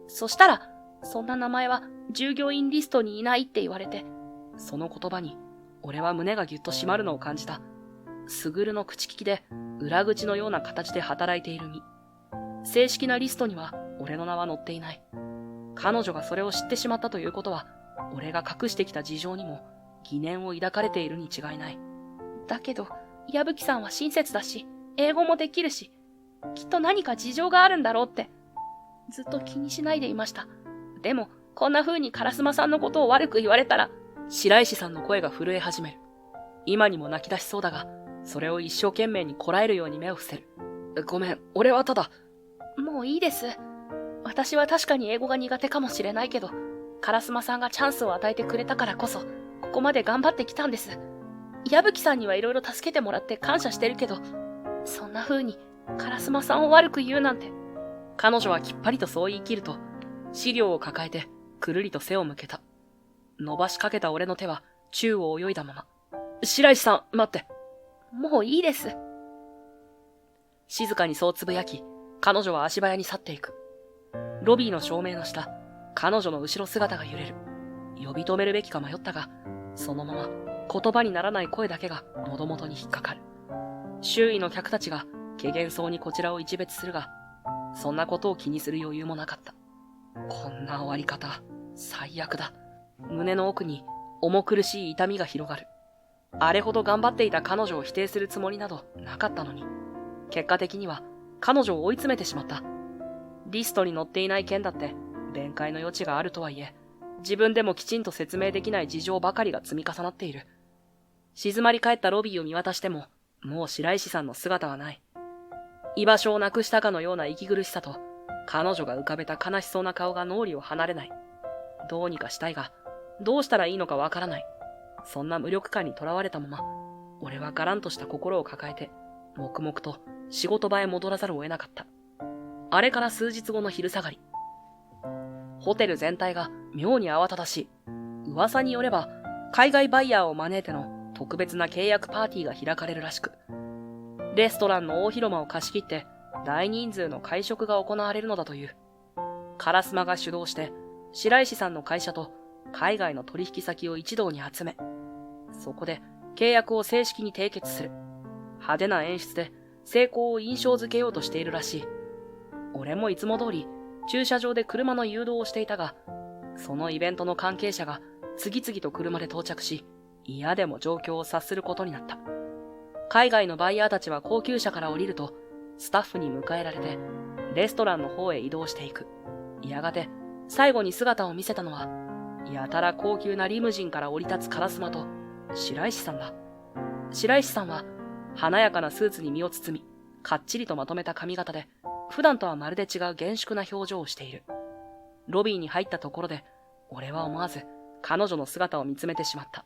そしたら、そんな名前は従業員リストにいないって言われて。その言葉に俺は胸がぎゅっと締まるのを感じた。すぐるの口利きで裏口のような形で働いている身。正式なリストには俺の名は載っていない。彼女がそれを知ってしまったということは、俺が隠してきた事情にも疑念を抱かれているに違いない。だけど、矢吹さんは親切だし、英語もできるし、きっと何か事情があるんだろうって、ずっと気にしないでいました。でも、こんな風に烏丸さんのことを悪く言われたら、白石さんの声が震え始める。今にも泣き出しそうだが、それを一生懸命にこらえるように目を伏せる。ごめん、俺はただ。もういいです。私は確かに英語が苦手かもしれないけど、烏丸さんがチャンスを与えてくれたからこそ、ここまで頑張ってきたんです。矢吹さんにはいろいろ助けてもらって感謝してるけど、そんな風に烏丸さんを悪く言うなんて。彼女はきっぱりとそう言い切ると、資料を抱えてくるりと背を向けた。伸ばしかけた俺の手は宙を泳いだまま。白石さん、待って。もういいです。静かにそうつぶやき、彼女は足早に去っていく。ロビーの照明の下、彼女の後ろ姿が揺れる。呼び止めるべきか迷ったが、そのまま言葉にならない声だけが喉元に引っかかる。周囲の客たちが怪訝そうにこちらを一別するが、そんなことを気にする余裕もなかった。こんな終わり方、最悪だ。胸の奥に重苦しい痛みが広がる。あれほど頑張っていた彼女を否定するつもりなどなかったのに、結果的には彼女を追い詰めてしまった。リストに載っていない件だって弁解の余地があるとはいえ、自分でもきちんと説明できない事情ばかりが積み重なっている。静まり返ったロビーを見渡しても、もう白石さんの姿はない。居場所をなくしたかのような息苦しさと、彼女が浮かべた悲しそうな顔が脳裏を離れない。どうにかしたいが、どうしたらいいのかわからない。そんな無力感にとらわれたまま、俺はがらんとした心を抱えて、黙々と仕事場へ戻らざるを得なかった。あれから数日後の昼下がり。ホテル全体が妙に慌ただしい。噂によれば、海外バイヤーを招いての特別な契約パーティーが開かれるらしく、レストランの大広間を貸し切って大人数の会食が行われるのだという。烏丸が主導して、白石さんの会社と海外の取引先を一堂に集め、そこで契約を正式に締結する。派手な演出で成功を印象づけようとしているらしい。俺もいつも通り駐車場で車の誘導をしていたが、そのイベントの関係者が次々と車で到着し、嫌でも状況を察することになった。海外のバイヤーたちは高級車から降りると、スタッフに迎えられて、レストランの方へ移動していく。やがて、最後に姿を見せたのは、やたら高級なリムジンから降り立つ烏丸と白石さんだ。白石さんは、華やかなスーツに身を包み、かっちりとまとめた髪型で、普段とはまるで違う厳粛な表情をしている。ロビーに入ったところで、俺は思わず彼女の姿を見つめてしまった。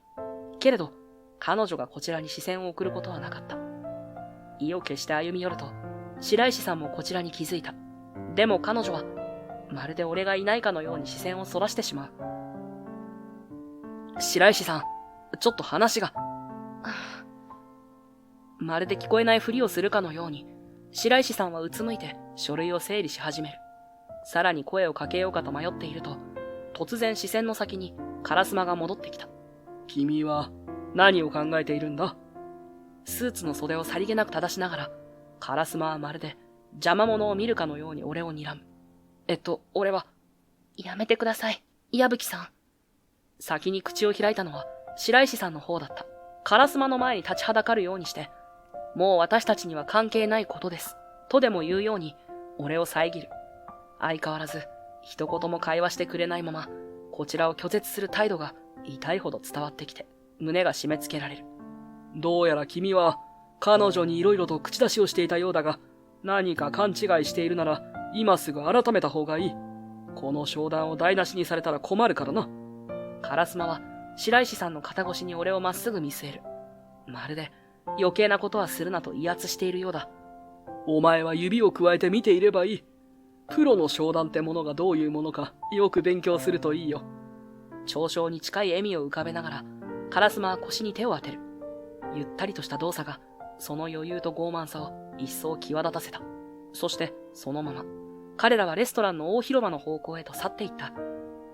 けれど、彼女がこちらに視線を送ることはなかった。意を決して歩み寄ると、白石さんもこちらに気づいた。でも彼女は、まるで俺がいないかのように視線をそらしてしまう。白石さん、ちょっと話が。まるで聞こえないふりをするかのように、白石さんはうつむいて書類を整理し始める。さらに声をかけようかと迷っていると、突然視線の先にカラスマが戻ってきた。君は何を考えているんだ？スーツの袖をさりげなく正しながら、カラスマはまるで邪魔者を見るかのように俺を睨む。俺は。やめてください、矢吹さん。先に口を開いたのは白石さんの方だった。カラスマの前に立ちはだかるようにして、もう私たちには関係ないことです。とでも言うように、俺を遮る。相変わらず、一言も会話してくれないまま、こちらを拒絶する態度が痛いほど伝わってきて、胸が締め付けられる。どうやら君は、彼女に色々と口出しをしていたようだが、何か勘違いしているなら、今すぐ改めた方がいい。この商談を台無しにされたら困るからな。カラスマは、白石さんの肩越しに俺をまっすぐ見据える。まるで、余計なことはするなと威圧しているようだ。お前は指をくわえて見ていればいい。プロの商談ってものがどういうものか、よく勉強するといいよ。嘲笑に近い笑みを浮かべながら、カラスマは腰に手を当てる。ゆったりとした動作が、その余裕と傲慢さを一層際立たせた。そして、そのまま、彼らはレストランの大広間の方向へと去っていった。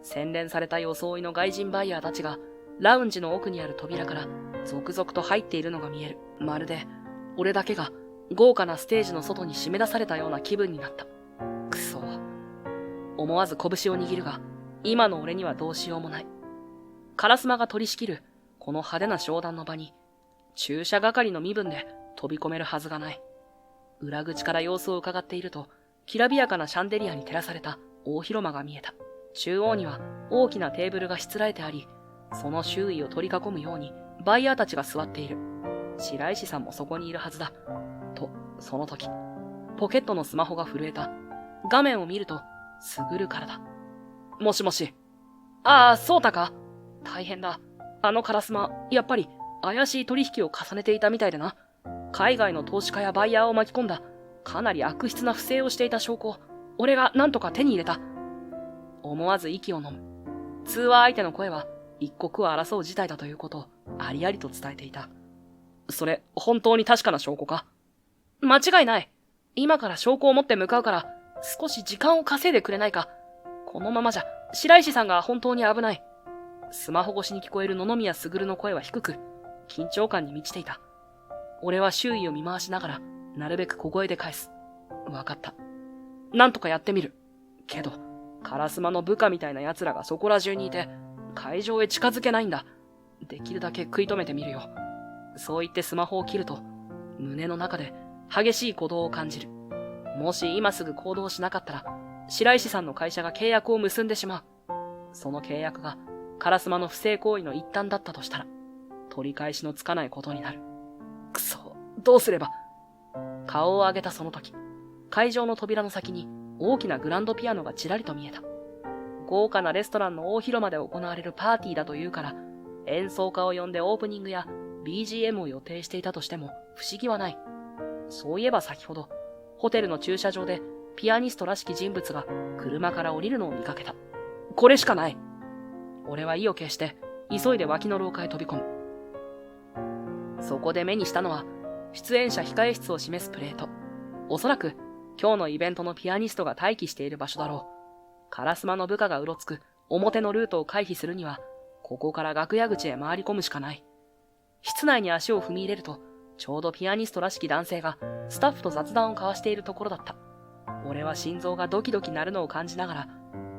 洗練された装いの外人バイヤーたちが、ラウンジの奥にある扉から、続々と入っているのが見える。まるで、俺だけが、豪華なステージの外に締め出されたような気分になった。くそ。思わず拳を握るが、今の俺にはどうしようもない。カラスマが取り仕切る、この派手な商談の場に、駐車係の身分で飛び込めるはずがない。裏口から様子を伺っていると、きらびやかなシャンデリアに照らされた大広間が見えた。中央には大きなテーブルがしつらえてあり、その周囲を取り囲むようにバイヤーたちが座っている。白石さんもそこにいるはずだ。と、その時、ポケットのスマホが震えた。画面を見ると、すぐるからだ。もしもし。ああ、そうたか。大変だ。あのカラスマ、やっぱり怪しい取引を重ねていたみたいでな。海外の投資家やバイヤーを巻き込んだ、かなり悪質な不正をしていた証拠を、俺がなんとか手に入れた。思わず息を飲む。通話相手の声は、一刻を争う事態だということを、ありありと伝えていた。それ、本当に確かな証拠か？間違いない。今から証拠を持って向かうから、少し時間を稼いでくれないか。このままじゃ、白石さんが本当に危ない。スマホ越しに聞こえる野々宮卓の声は低く、緊張感に満ちていた。俺は周囲を見回しながら、なるべく小声で返す。わかった。なんとかやってみる。けど、カラスマの部下みたいな奴らがそこら中にいて、会場へ近づけないんだ。できるだけ食い止めてみるよ。そう言ってスマホを切ると、胸の中で激しい鼓動を感じる。もし今すぐ行動しなかったら、白石さんの会社が契約を結んでしまう。その契約がカラスマの不正行為の一端だったとしたら、取り返しのつかないことになる。くそ、どうすれば。顔を上げたその時、会場の扉の先に大きなグランドピアノがちらりと見えた。豪華なレストランの大広間で行われるパーティーだというから、演奏家を呼んでオープニングや BGM を予定していたとしても不思議はない。そういえば先ほど、ホテルの駐車場でピアニストらしき人物が車から降りるのを見かけた。これしかない。俺は意を決して急いで脇の廊下へ飛び込む。そこで目にしたのは出演者控え室を示すプレート。おそらく今日のイベントのピアニストが待機している場所だろう。カラスマの部下がうろつく表のルートを回避するには、ここから楽屋口へ回り込むしかない。室内に足を踏み入れると、ちょうどピアニストらしき男性がスタッフと雑談を交わしているところだった。俺は心臓がドキドキ鳴るのを感じながら、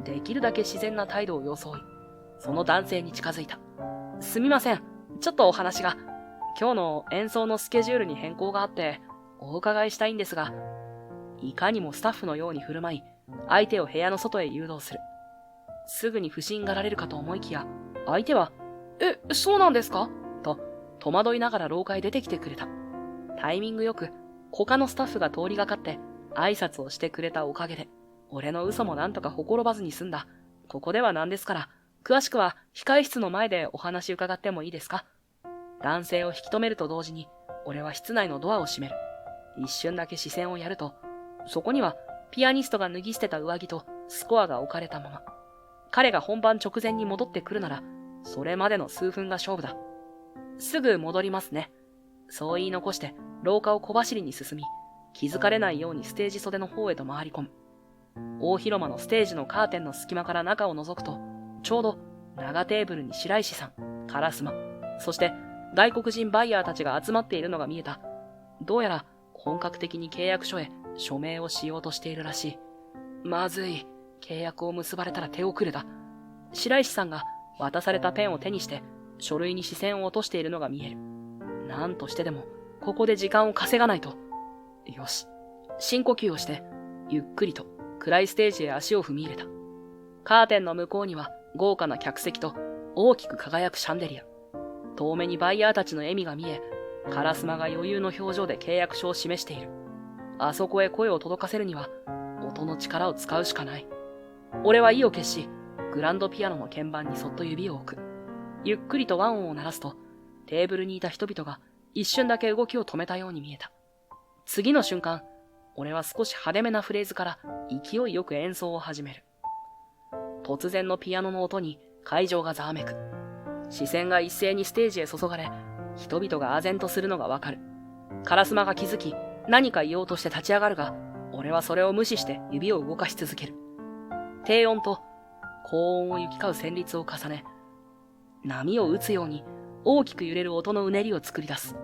できるだけ自然な態度を装い、その男性に近づいた。すみません、ちょっとお話が。今日の演奏のスケジュールに変更があって、お伺いしたいんですが、いかにもスタッフのように振る舞い、相手を部屋の外へ誘導する。すぐに不審がられるかと思いきや、相手は、そうなんですか？と、戸惑いながら廊下へ出てきてくれた。タイミングよく、他のスタッフが通りがかって、挨拶をしてくれたおかげで、俺の嘘もなんとかほころばずに済んだ。ここではなんですから、詳しくは控え室の前でお話伺ってもいいですか？男性を引き止めると同時に、俺は室内のドアを閉める。一瞬だけ視線をやると、そこにはピアニストが脱ぎ捨てた上着とスコアが置かれたまま。彼が本番直前に戻ってくるなら、それまでの数分が勝負だ。すぐ戻りますね。そう言い残して廊下を小走りに進み、気づかれないようにステージ袖の方へと回り込む。大広間のステージのカーテンの隙間から中を覗くと、ちょうど長テーブルに白石さん、烏丸、そして外国人バイヤーたちが集まっているのが見えた。どうやら本格的に契約書へ署名をしようとしているらしい。まずい。契約を結ばれたら手遅れだ。白石さんが渡されたペンを手にして書類に視線を落としているのが見える。なんとしてでもここで時間を稼がないと。よし。深呼吸をしてゆっくりと暗いステージへ足を踏み入れた。カーテンの向こうには豪華な客席と大きく輝くシャンデリア。遠目にバイヤーたちの笑みが見え、烏丸が余裕の表情で契約書を示している。あそこへ声を届かせるには音の力を使うしかない。俺は意を決し、グランドピアノの鍵盤にそっと指を置く。ゆっくりと和音を鳴らすと、テーブルにいた人々が一瞬だけ動きを止めたように見えた。次の瞬間、俺は少し派手めなフレーズから勢いよく演奏を始める。突然のピアノの音に会場がざわめく。視線が一斉にステージへ注がれ、人々が唖然とするのがわかる。烏丸が気づき、何か言おうとして立ち上がるが、俺はそれを無視して指を動かし続ける。低音と高音を行き交う旋律を重ね、波を打つように大きく揺れる音のうねりを作り出す。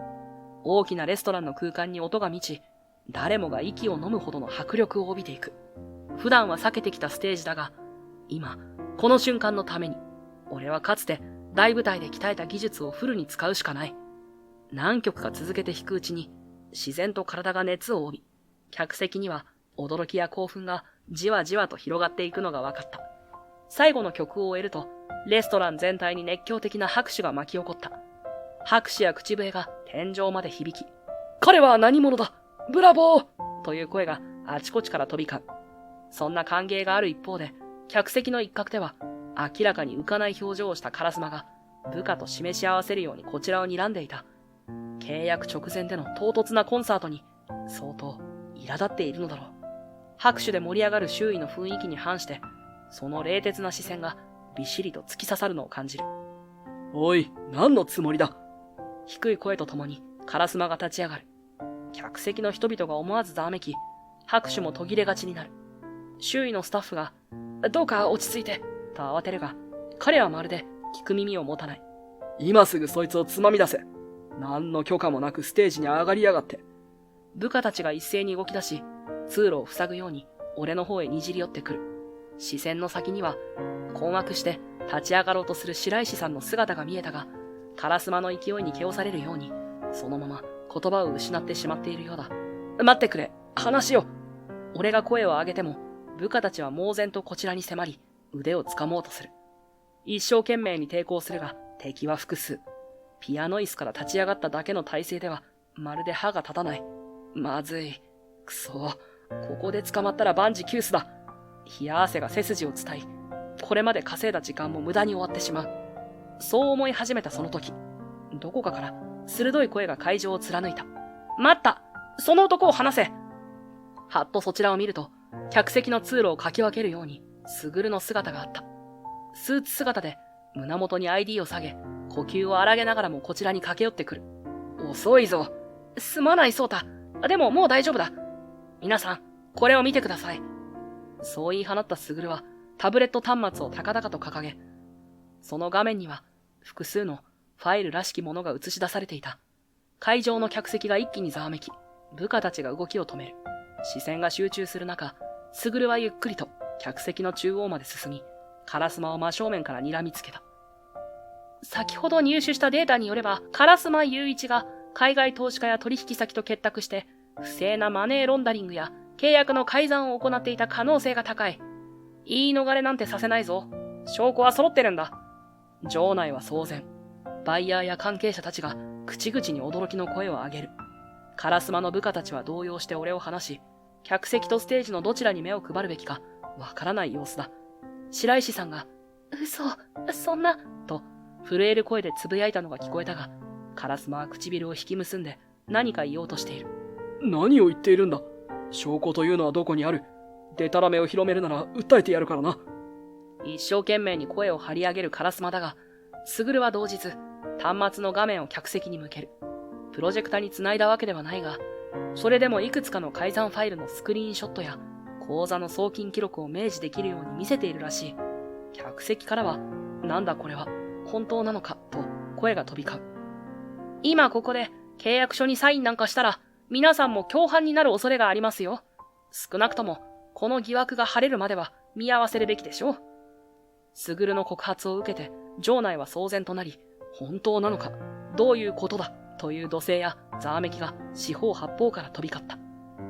大きなレストランの空間に音が満ち、誰もが息を飲むほどの迫力を帯びていく。普段は避けてきたステージだが、今、この瞬間のために、俺はかつて大舞台で鍛えた技術をフルに使うしかない。何曲か続けて弾くうちに、自然と体が熱を帯び、客席には驚きや興奮がじわじわと広がっていくのが分かった。最後の曲を終えると、レストラン全体に熱狂的な拍手が巻き起こった。拍手や口笛が天井まで響き、彼は何者だ、ブラボーという声があちこちから飛び交う。そんな歓迎がある一方で、客席の一角では明らかに浮かない表情をした烏丸が部下と示し合わせるようにこちらを睨んでいた。契約直前での唐突なコンサートに相当苛立っているのだろう。拍手で盛り上がる周囲の雰囲気に反して、その冷徹な視線がびっしりと突き刺さるのを感じる。おい、何のつもりだ。低い声とともに烏丸が立ち上がる。客席の人々が思わずざわめき、拍手も途切れがちになる。周囲のスタッフが、どうか落ち着いて、と慌てるが、彼はまるで聞く耳を持たない。今すぐそいつをつまみ出せ。何の許可もなくステージに上がりやがって。部下たちが一斉に動き出し、通路を塞ぐように俺の方へにじり寄ってくる。視線の先には、困惑して立ち上がろうとする白石さんの姿が見えたが、烏丸の勢いに気をされるように、そのまま言葉を失ってしまっているようだ。待ってくれ、話を。俺が声を上げても、部下たちは猛然とこちらに迫り、腕を掴もうとする。一生懸命に抵抗するが、敵は複数。ピアノ椅子から立ち上がっただけの体勢では、まるで歯が立たない。まずい。くそ。ここで捕まったら万事休すだ。冷や汗が背筋を伝い、これまで稼いだ時間も無駄に終わってしまう。そう思い始めたその時、どこかから鋭い声が会場を貫いた。待った！その男を離せ！はっとそちらを見ると、客席の通路をかき分けるように、卓の姿があった。スーツ姿で胸元に ID を下げ、呼吸を荒げながらもこちらに駆け寄ってくる。遅いぞ。すまないそうた。でももう大丈夫だ。皆さん、これを見てください。そう言い放った卓はタブレット端末を高々と掲げ、その画面には複数のファイルらしきものが映し出されていた。会場の客席が一気にざわめき、部下たちが動きを止める。視線が集中する中、卓はゆっくりと客席の中央まで進み、烏丸を真正面から睨みつけた。先ほど入手したデータによれば、烏丸雄一が海外投資家や取引先と結託して、不正なマネーロンダリングや契約の改ざんを行っていた可能性が高い。言い逃れなんてさせないぞ。証拠は揃ってるんだ。場内は騒然。バイヤーや関係者たちが口々に驚きの声を上げる。烏丸の部下たちは動揺して俺を離し、客席とステージのどちらに目を配るべきかわからない様子だ。白石さんが、嘘、そんな、と震える声でつぶやいたのが聞こえたが、烏丸は唇を引き結んで何か言おうとしている。何を言っているんだ。証拠というのはどこにある。デタラメを広めるなら訴えてやるからな。一生懸命に声を張り上げる烏丸だが、卓は動じず、端末の画面を客席に向ける。プロジェクタに繋いだわけではないが、それでもいくつかの改ざんファイルのスクリーンショットや、口座の送金記録を明示できるように見せているらしい。客席からは、なんだこれは、本当なのか、と声が飛び交う。今ここで契約書にサインなんかしたら、皆さんも共犯になる恐れがありますよ。少なくとも、この疑惑が晴れるまでは見合わせるべきでしょう。卓の告発を受けて、場内は騒然となり、本当なのか、どういうことだ、という怒声やざわめきが四方八方から飛び交った。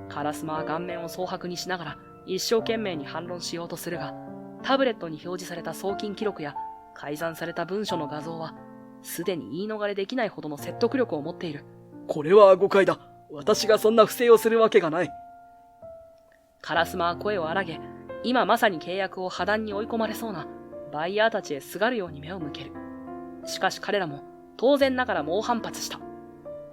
烏丸は顔面を蒼白にしながら、一生懸命に反論しようとするが、タブレットに表示された送金記録や改ざんされた文書の画像は、すでに言い逃れできないほどの説得力を持っている。これは誤解だ。私がそんな不正をするわけがない。烏丸は声を荒げ、今まさに契約を破談に追い込まれそうなバイヤーたちへすがるように目を向ける。しかし彼らも当然ながら猛反発した。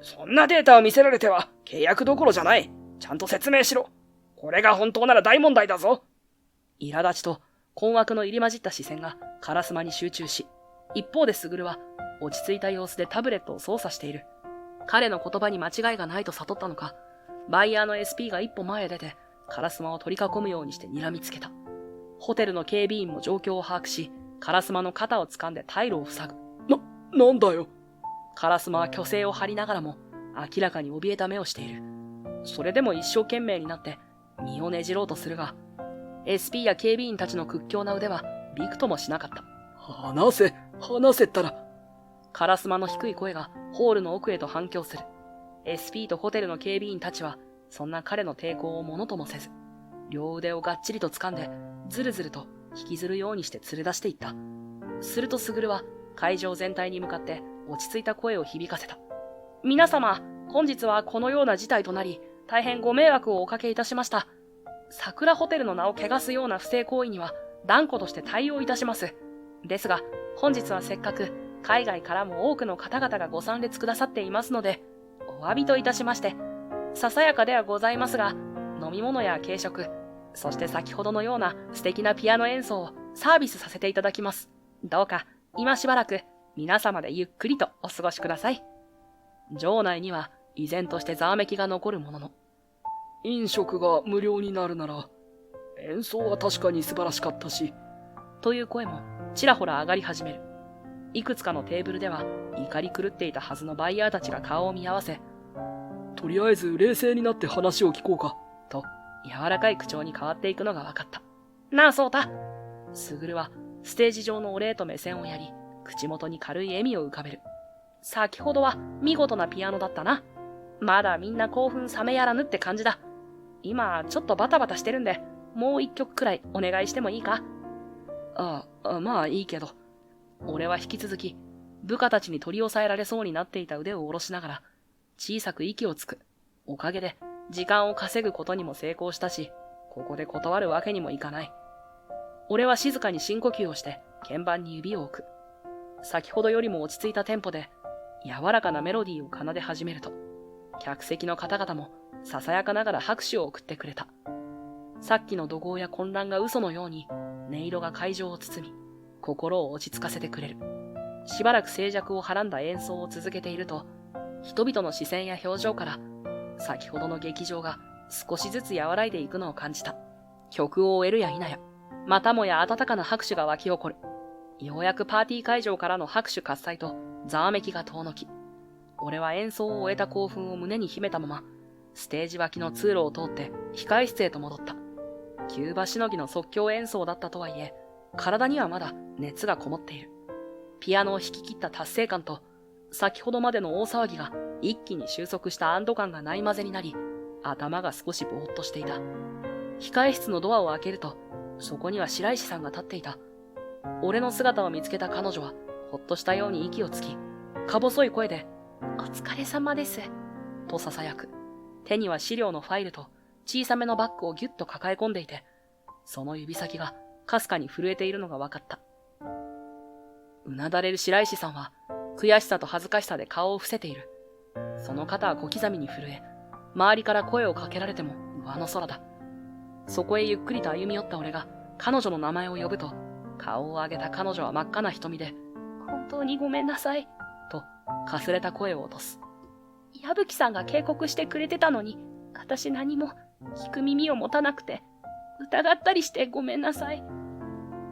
そんなデータを見せられては契約どころじゃない。ちゃんと説明しろ。これが本当なら大問題だぞ。苛立ちと困惑の入り混じった視線が烏丸に集中し、一方で卓は落ち着いた様子でタブレットを操作している。彼の言葉に間違いがないと悟ったのか、バイヤーの SP が一歩前へ出て、烏丸を取り囲むようにして睨みつけた。ホテルの警備員も状況を把握し、烏丸の肩を掴んで退路を塞ぐ。なんだよ。烏丸は虚勢を張りながらも、明らかに怯えた目をしている。それでも一生懸命になって、身をねじろうとするが、SP や警備員たちの屈強な腕は、びくともしなかった。話せったら。烏丸の低い声がホールの奥へと反響する。SP とホテルの警備員たちは、そんな彼の抵抗をものともせず、両腕をがっちりと掴んで、ずるずると引きずるようにして連れ出していった。すると卓は会場全体に向かって落ち着いた声を響かせた。皆様、本日はこのような事態となり、大変ご迷惑をおかけいたしました。桜ホテルの名を汚すような不正行為には断固として対応いたします。ですが、本日はせっかく海外からも多くの方々がご参列くださっていますので、お詫びといたしまして、ささやかではございますが、飲み物や軽食、そして先ほどのような素敵なピアノ演奏をサービスさせていただきます。どうか、今しばらく皆様でゆっくりとお過ごしください。場内には依然としてざわめきが残るものの、飲食が無料になるなら、演奏は確かに素晴らしかったし、という声もちらほら上がり始める。いくつかのテーブルでは怒り狂っていたはずのバイヤーたちが顔を見合わせ、とりあえず冷静になって話を聞こうか、と柔らかい口調に変わっていくのが分かった。なあ、そうた。卓はステージ上のお礼と目線をやり、口元に軽い笑みを浮かべる。先ほどは見事なピアノだったな。まだみんな興奮冷めやらぬって感じだ。今ちょっとバタバタしてるんで、もう一曲くらいお願いしてもいいか？まあいいけど。俺は引き続き、部下たちに取り押さえられそうになっていた腕を下ろしながら、小さく息をつく。おかげで、時間を稼ぐことにも成功したし、ここで断るわけにもいかない。俺は静かに深呼吸をして、鍵盤に指を置く。先ほどよりも落ち着いたテンポで、柔らかなメロディーを奏で始めると、客席の方々もささやかながら拍手を送ってくれた。さっきの怒号や混乱が嘘のように、音色が会場を包み、心を落ち着かせてくれる。しばらく静寂をはらんだ演奏を続けていると、人々の視線や表情から、先ほどの劇場が少しずつ和らいでいくのを感じた。曲を終えるや否や、またもや温かな拍手が湧き起こる。ようやくパーティー会場からの拍手喝采とざわめきが遠のき、俺は演奏を終えた興奮を胸に秘めたまま、ステージ脇の通路を通って控え室へと戻った。キューバしのぎの即興演奏だったとはいえ、体にはまだ熱がこもっている。ピアノを弾き切った達成感と、先ほどまでの大騒ぎが一気に収束した安堵感がないまぜになり、頭が少しぼーっとしていた。控え室のドアを開けると、そこには白石さんが立っていた。俺の姿を見つけた彼女は、ほっとしたように息をつき、か細い声で、お疲れ様です。と囁く。手には資料のファイルと小さめのバッグをギュッと抱え込んでいて、その指先がかすかに震えているのが分かった。うなだれる白石さんは、悔しさと恥ずかしさで顔を伏せている。その肩は小刻みに震え、周りから声をかけられても上の空だ。そこへゆっくりと歩み寄った俺が彼女の名前を呼ぶと、顔を上げた彼女は真っ赤な瞳で、本当にごめんなさい。とかすれた声を落とす。矢吹さんが警告してくれてたのに、私何も聞く耳を持たなくて、疑ったりしてごめんなさい。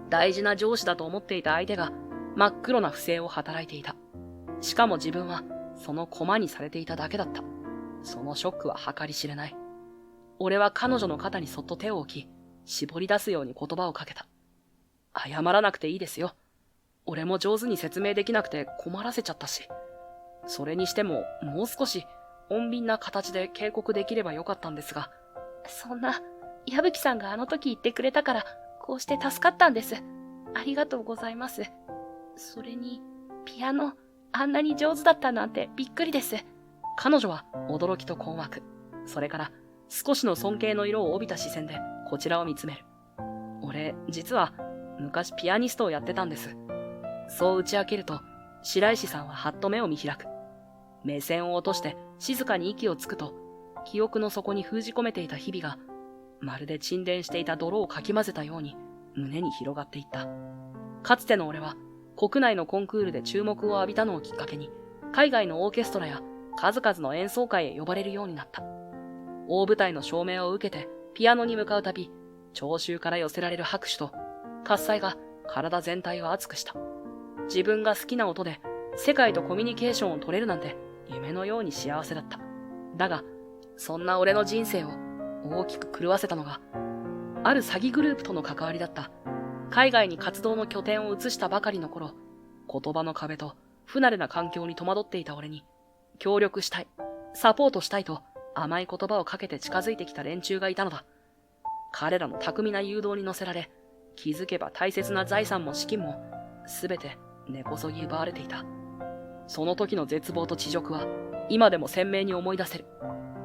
大事な上司だと思っていた相手が真っ黒な不正を働いていた。しかも自分はその駒にされていただけだった。そのショックは計り知れない。俺は彼女の肩にそっと手を置き、絞り出すように言葉をかけた。謝らなくていいですよ。俺も上手に説明できなくて困らせちゃったし。それにしてももう少し穏便な形で警告できればよかったんですが。そんな、矢吹さんがあの時言ってくれたから、こうして助かったんです。ありがとうございます。それに、ピアノ、あんなに上手だったなんてびっくりです。彼女は驚きと困惑、それから少しの尊敬の色を帯びた視線でこちらを見つめる。俺、実は昔ピアニストをやってたんです。そう打ち明けると、白石さんははっと目を見開く。目線を落として静かに息をつくと、記憶の底に封じ込めていた日々が、まるで沈殿していた泥をかき混ぜたように胸に広がっていった。かつての俺は、国内のコンクールで注目を浴びたのをきっかけに、海外のオーケストラや数々の演奏会へ呼ばれるようになった。大舞台の照明を受けてピアノに向かうたび、聴衆から寄せられる拍手と喝采が体全体を熱くした。自分が好きな音で世界とコミュニケーションを取れるなんて夢のように幸せだった。だが、そんな俺の人生を大きく狂わせたのが、ある詐欺グループとの関わりだった。海外に活動の拠点を移したばかりの頃、言葉の壁と不慣れな環境に戸惑っていた俺に、協力したい、サポートしたいと甘い言葉をかけて近づいてきた連中がいたのだ。彼らの巧みな誘導に乗せられ、気づけば大切な財産も資金も、すべて根こそぎ奪われていた。その時の絶望と恥辱は、今でも鮮明に思い出せる。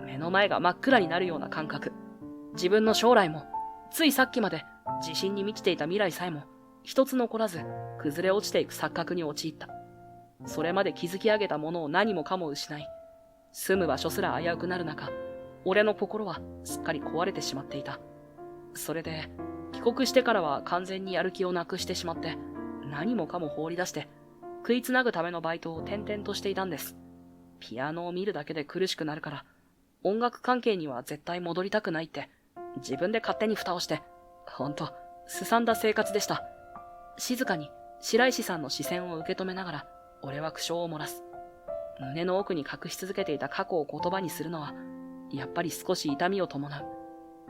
目の前が真っ暗になるような感覚。自分の将来も、ついさっきまで自信に満ちていた未来さえも、一つ残らず崩れ落ちていく錯覚に陥った。それまで築き上げたものを何もかも失い、住む場所すら危うくなる中、俺の心はすっかり壊れてしまっていた。それで、帰国してからは完全にやる気をなくしてしまって、何もかも放り出して、食いつなぐためのバイトを転々としていたんです。ピアノを見るだけで苦しくなるから、音楽関係には絶対戻りたくないって、自分で勝手に蓋をして、ほんと、すさんだ生活でした。静かに白石さんの視線を受け止めながら、俺は苦笑を漏らす。胸の奥に隠し続けていた過去を言葉にするのは、やっぱり少し痛みを伴う。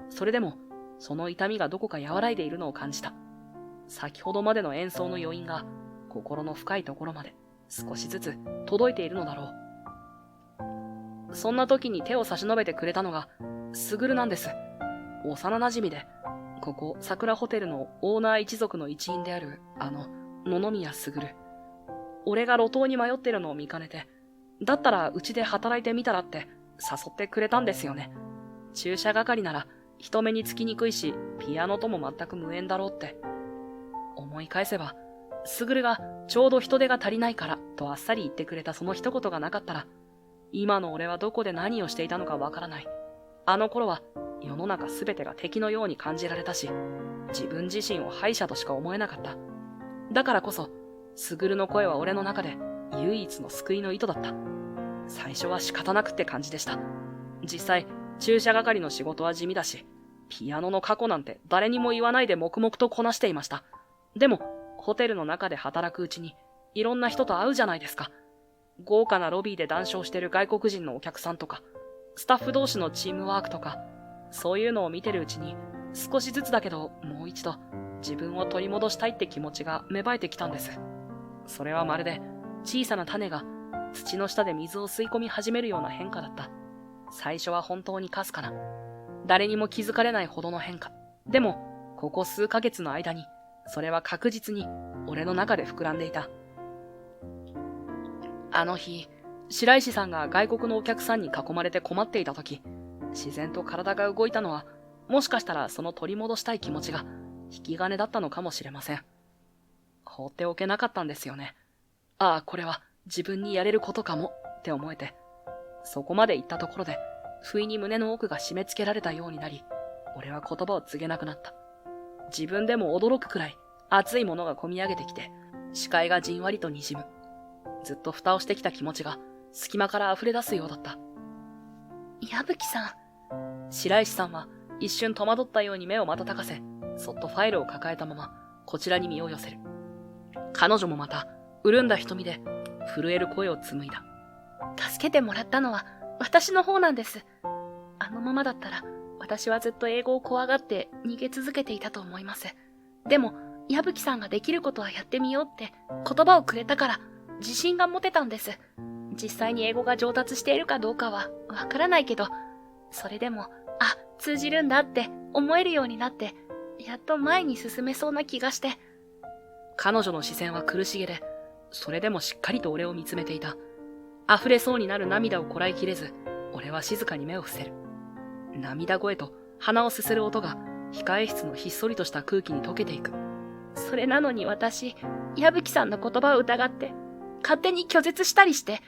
それでも、その痛みがどこか和らいでいるのを感じた。先ほどまでの演奏の余韻が、心の深いところまで少しずつ届いているのだろう。そんな時に手を差し伸べてくれたのが、すぐるなんです。幼馴染で、ここ桜ホテルのオーナー一族の一員である、野々宮すぐる。俺が路頭に迷ってるのを見かねて、だったらうちで働いてみたらって誘ってくれたんですよね。駐車係なら人目につきにくいし、ピアノとも全く無縁だろうって。思い返せば、すぐるがちょうど人手が足りないからとあっさり言ってくれたその一言がなかったら、今の俺はどこで何をしていたのかわからない。あの頃は世の中すべてが敵のように感じられたし、自分自身を敗者としか思えなかった。だからこそ、すぐるの声は俺の中で唯一の救いの糸だった。最初は仕方なくって感じでした。実際、駐車係の仕事は地味だし、ピアノの過去なんて誰にも言わないで黙々とこなしていました。でも、ホテルの中で働くうちに、いろんな人と会うじゃないですか。豪華なロビーで談笑してる外国人のお客さんとか、スタッフ同士のチームワークとか、そういうのを見てるうちに、少しずつだけどもう一度自分を取り戻したいって気持ちが芽生えてきたんです。それはまるで小さな種が土の下で水を吸い込み始めるような変化だった。最初は本当にかすかな、誰にも気づかれないほどの変化。でも、ここ数ヶ月の間に、それは確実に俺の中で膨らんでいた。あの日、白石さんが外国のお客さんに囲まれて困っていた時、自然と体が動いたのは、もしかしたらその取り戻したい気持ちが引き金だったのかもしれません。放っておけなかったんですよね。ああ、これは自分にやれることかもって思えて、そこまで行ったところで、不意に胸の奥が締め付けられたようになり、俺は言葉を告げなくなった。自分でも驚くくらい熱いものが込み上げてきて、視界がじんわりと滲む。ずっと蓋をしてきた気持ちが隙間から溢れ出すようだった。矢吹さん。白石さんは一瞬戸惑ったように目を瞬かせ、そっとファイルを抱えたままこちらに身を寄せる。彼女もまた潤んだ瞳で震える声を紡いだ。助けてもらったのは私の方なんです。あのままだったら私はずっと英語を怖がって逃げ続けていたと思います。でも矢吹さんができることはやってみようって言葉をくれたから自信が持てたんです。実際に英語が上達しているかどうかはわからないけど、それでも、通じるんだって思えるようになって、やっと前に進めそうな気がして。彼女の視線は苦しげで、それでもしっかりと俺を見つめていた。溢れそうになる涙をこらえきれず、俺は静かに目を伏せる。涙声と鼻をすする音が控え室のひっそりとした空気に溶けていく。それなのに私、矢吹さんの言葉を疑って、勝手に拒絶したりして、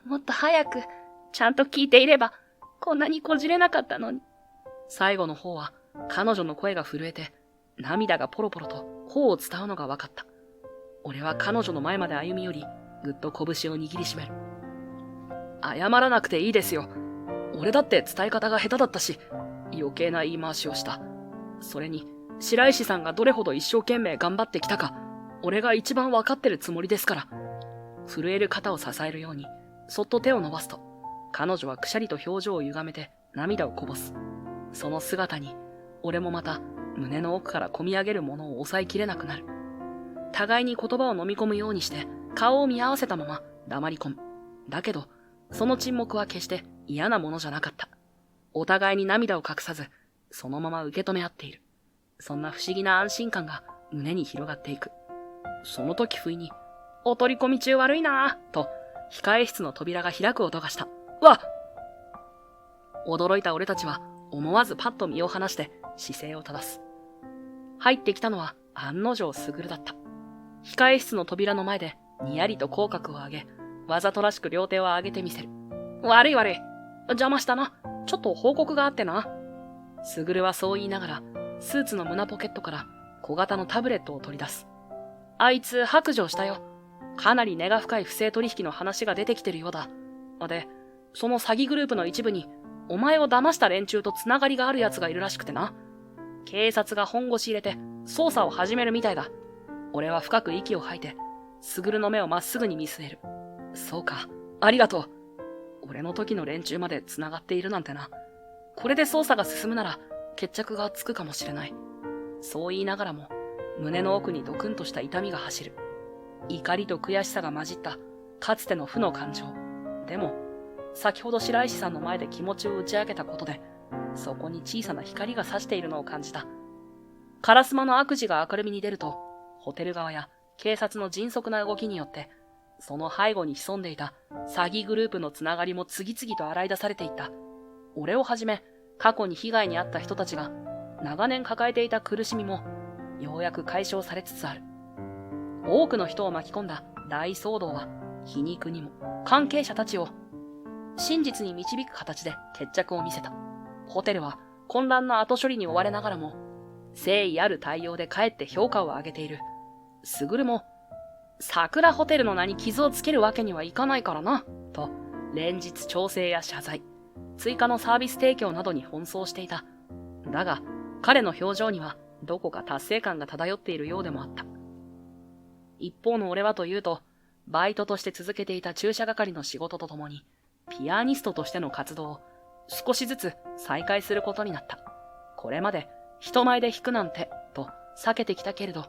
もっと早く、ちゃんと聞いていれば、こんなにこじれなかったのに。最後の方は、彼女の声が震えて、涙がポロポロと頬を伝うのが分かった。俺は彼女の前まで歩み寄り、ぐっと拳を握りしめる。謝らなくていいですよ。俺だって伝え方が下手だったし、余計な言い回しをした。それに、白石さんがどれほど一生懸命頑張ってきたか、俺が一番分かってるつもりですから。震える肩を支えるように、そっと手を伸ばすと、彼女はくしゃりと表情を歪めて涙をこぼす。その姿に、俺もまた胸の奥から込み上げるものを抑えきれなくなる。互いに言葉を飲み込むようにして顔を見合わせたまま黙り込む。だけど、その沈黙は決して嫌なものじゃなかった。お互いに涙を隠さず、そのまま受け止め合っている。そんな不思議な安心感が胸に広がっていく。その時不意に、お取り込み中悪いなぁ、と、控え室の扉が開く音がした。わっ！驚いた俺たちは思わずパッと身を離して姿勢を正す。入ってきたのは案の定卓だった。控え室の扉の前でにやりと口角を上げ、わざとらしく両手を上げてみせる。悪い。邪魔したな。ちょっと報告があってな。卓はそう言いながら、スーツの胸ポケットから小型のタブレットを取り出す。あいつ白状したよ。かなり根が深い不正取引の話が出てきてるようだ。で、その詐欺グループの一部に、お前を騙した連中とつながりがある奴がいるらしくてな。警察が本腰入れて捜査を始めるみたいだ。俺は深く息を吐いて、卓の目をまっすぐに見据える。そうか、ありがとう。俺の時の連中までつながっているなんてな。これで捜査が進むなら決着がつくかもしれない。そう言いながらも、胸の奥にドクンとした痛みが走る。怒りと悔しさが混じったかつての負の感情。でも、先ほど白石さんの前で気持ちを打ち明けたことで、そこに小さな光が差しているのを感じた。烏丸の悪事が明るみに出ると、ホテル側や警察の迅速な動きによって、その背後に潜んでいた詐欺グループのつながりも次々と洗い出されていった。俺をはじめ、過去に被害に遭った人たちが、長年抱えていた苦しみも、ようやく解消されつつある。多くの人を巻き込んだ大騒動は、皮肉にも関係者たちを真実に導く形で決着を見せた。ホテルは混乱の後処理に追われながらも、誠意ある対応でかえって評価を上げている。卓も、桜ホテルの名に傷をつけるわけにはいかないからな、と連日調整や謝罪、追加のサービス提供などに奔走していた。だが、彼の表情にはどこか達成感が漂っているようでもあった。一方の俺はというと、バイトとして続けていた駐車係の仕事とともに、ピアニストとしての活動を少しずつ再開することになった。これまで人前で弾くなんてと避けてきたけれど、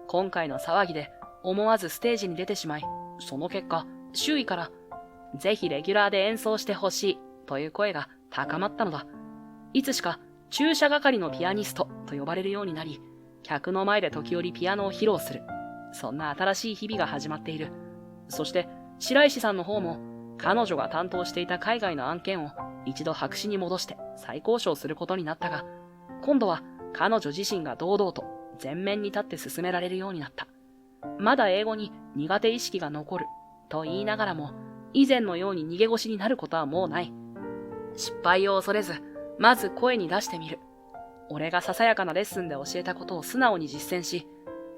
今回の騒ぎで思わずステージに出てしまい、その結果、周囲からぜひレギュラーで演奏してほしいという声が高まったのだ。いつしか駐車係のピアニストと呼ばれるようになり、客の前で時折ピアノを披露する。そんな新しい日々が始まっている。そして白石さんの方も彼女が担当していた海外の案件を一度白紙に戻して再交渉することになったが、今度は彼女自身が堂々と前面に立って進められるようになった。まだ英語に苦手意識が残ると言いながらも、以前のように逃げ腰になることはもうない。失敗を恐れず、まず声に出してみる。俺がささやかなレッスンで教えたことを素直に実践し、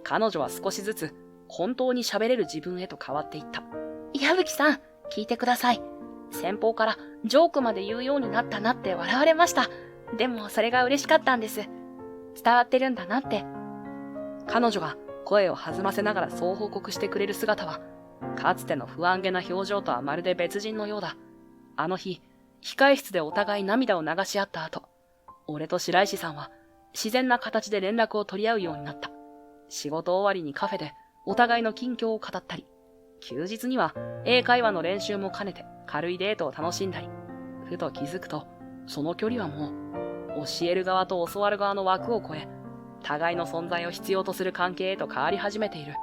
彼女は少しずつ本当に喋れる自分へと変わっていった。矢吹さん、聞いてください。先方からジョークまで言うようになったなって笑われました。でもそれが嬉しかったんです。伝わってるんだなって。彼女が声を弾ませながらそう報告してくれる姿は、かつての不安げな表情とはまるで別人のようだ。あの日、控室でお互い涙を流し合った後、俺と白石さんは自然な形で連絡を取り合うようになった。仕事終わりにカフェでお互いの近況を語ったり、休日には英会話の練習も兼ねて軽いデートを楽しんだり、ふと気づくと、その距離はもう、教える側と教わる側の枠を超え、互いの存在を必要とする関係へと変わり始めている。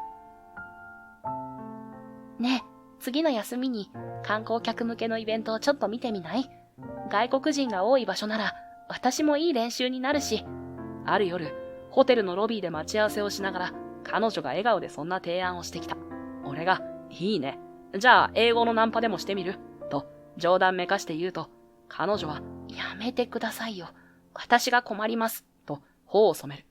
ねえ、次の休みに観光客向けのイベントをちょっと見てみない？外国人が多い場所なら私もいい練習になるし。ある夜、ホテルのロビーで待ち合わせをしながら、彼女が笑顔でそんな提案をしてきた。俺が、いいね。じゃあ英語のナンパでもしてみる？と冗談めかして言うと、彼女は、やめてくださいよ。私が困ります。と頬を染める。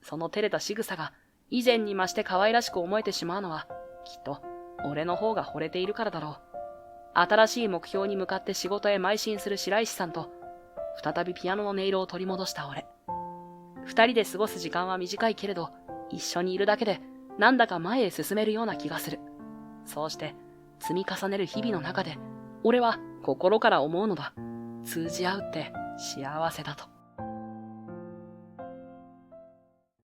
その照れた仕草が以前に増して可愛らしく思えてしまうのは、きっと俺の方が惚れているからだろう。新しい目標に向かって仕事へ邁進する白石さんと、再びピアノの音色を取り戻した俺。二人で過ごす時間は短いけれど、一緒にいるだけでなんだか前へ進めるような気がする。そうして積み重ねる日々の中で、俺は心から思うのだ。通じ合うって幸せだと。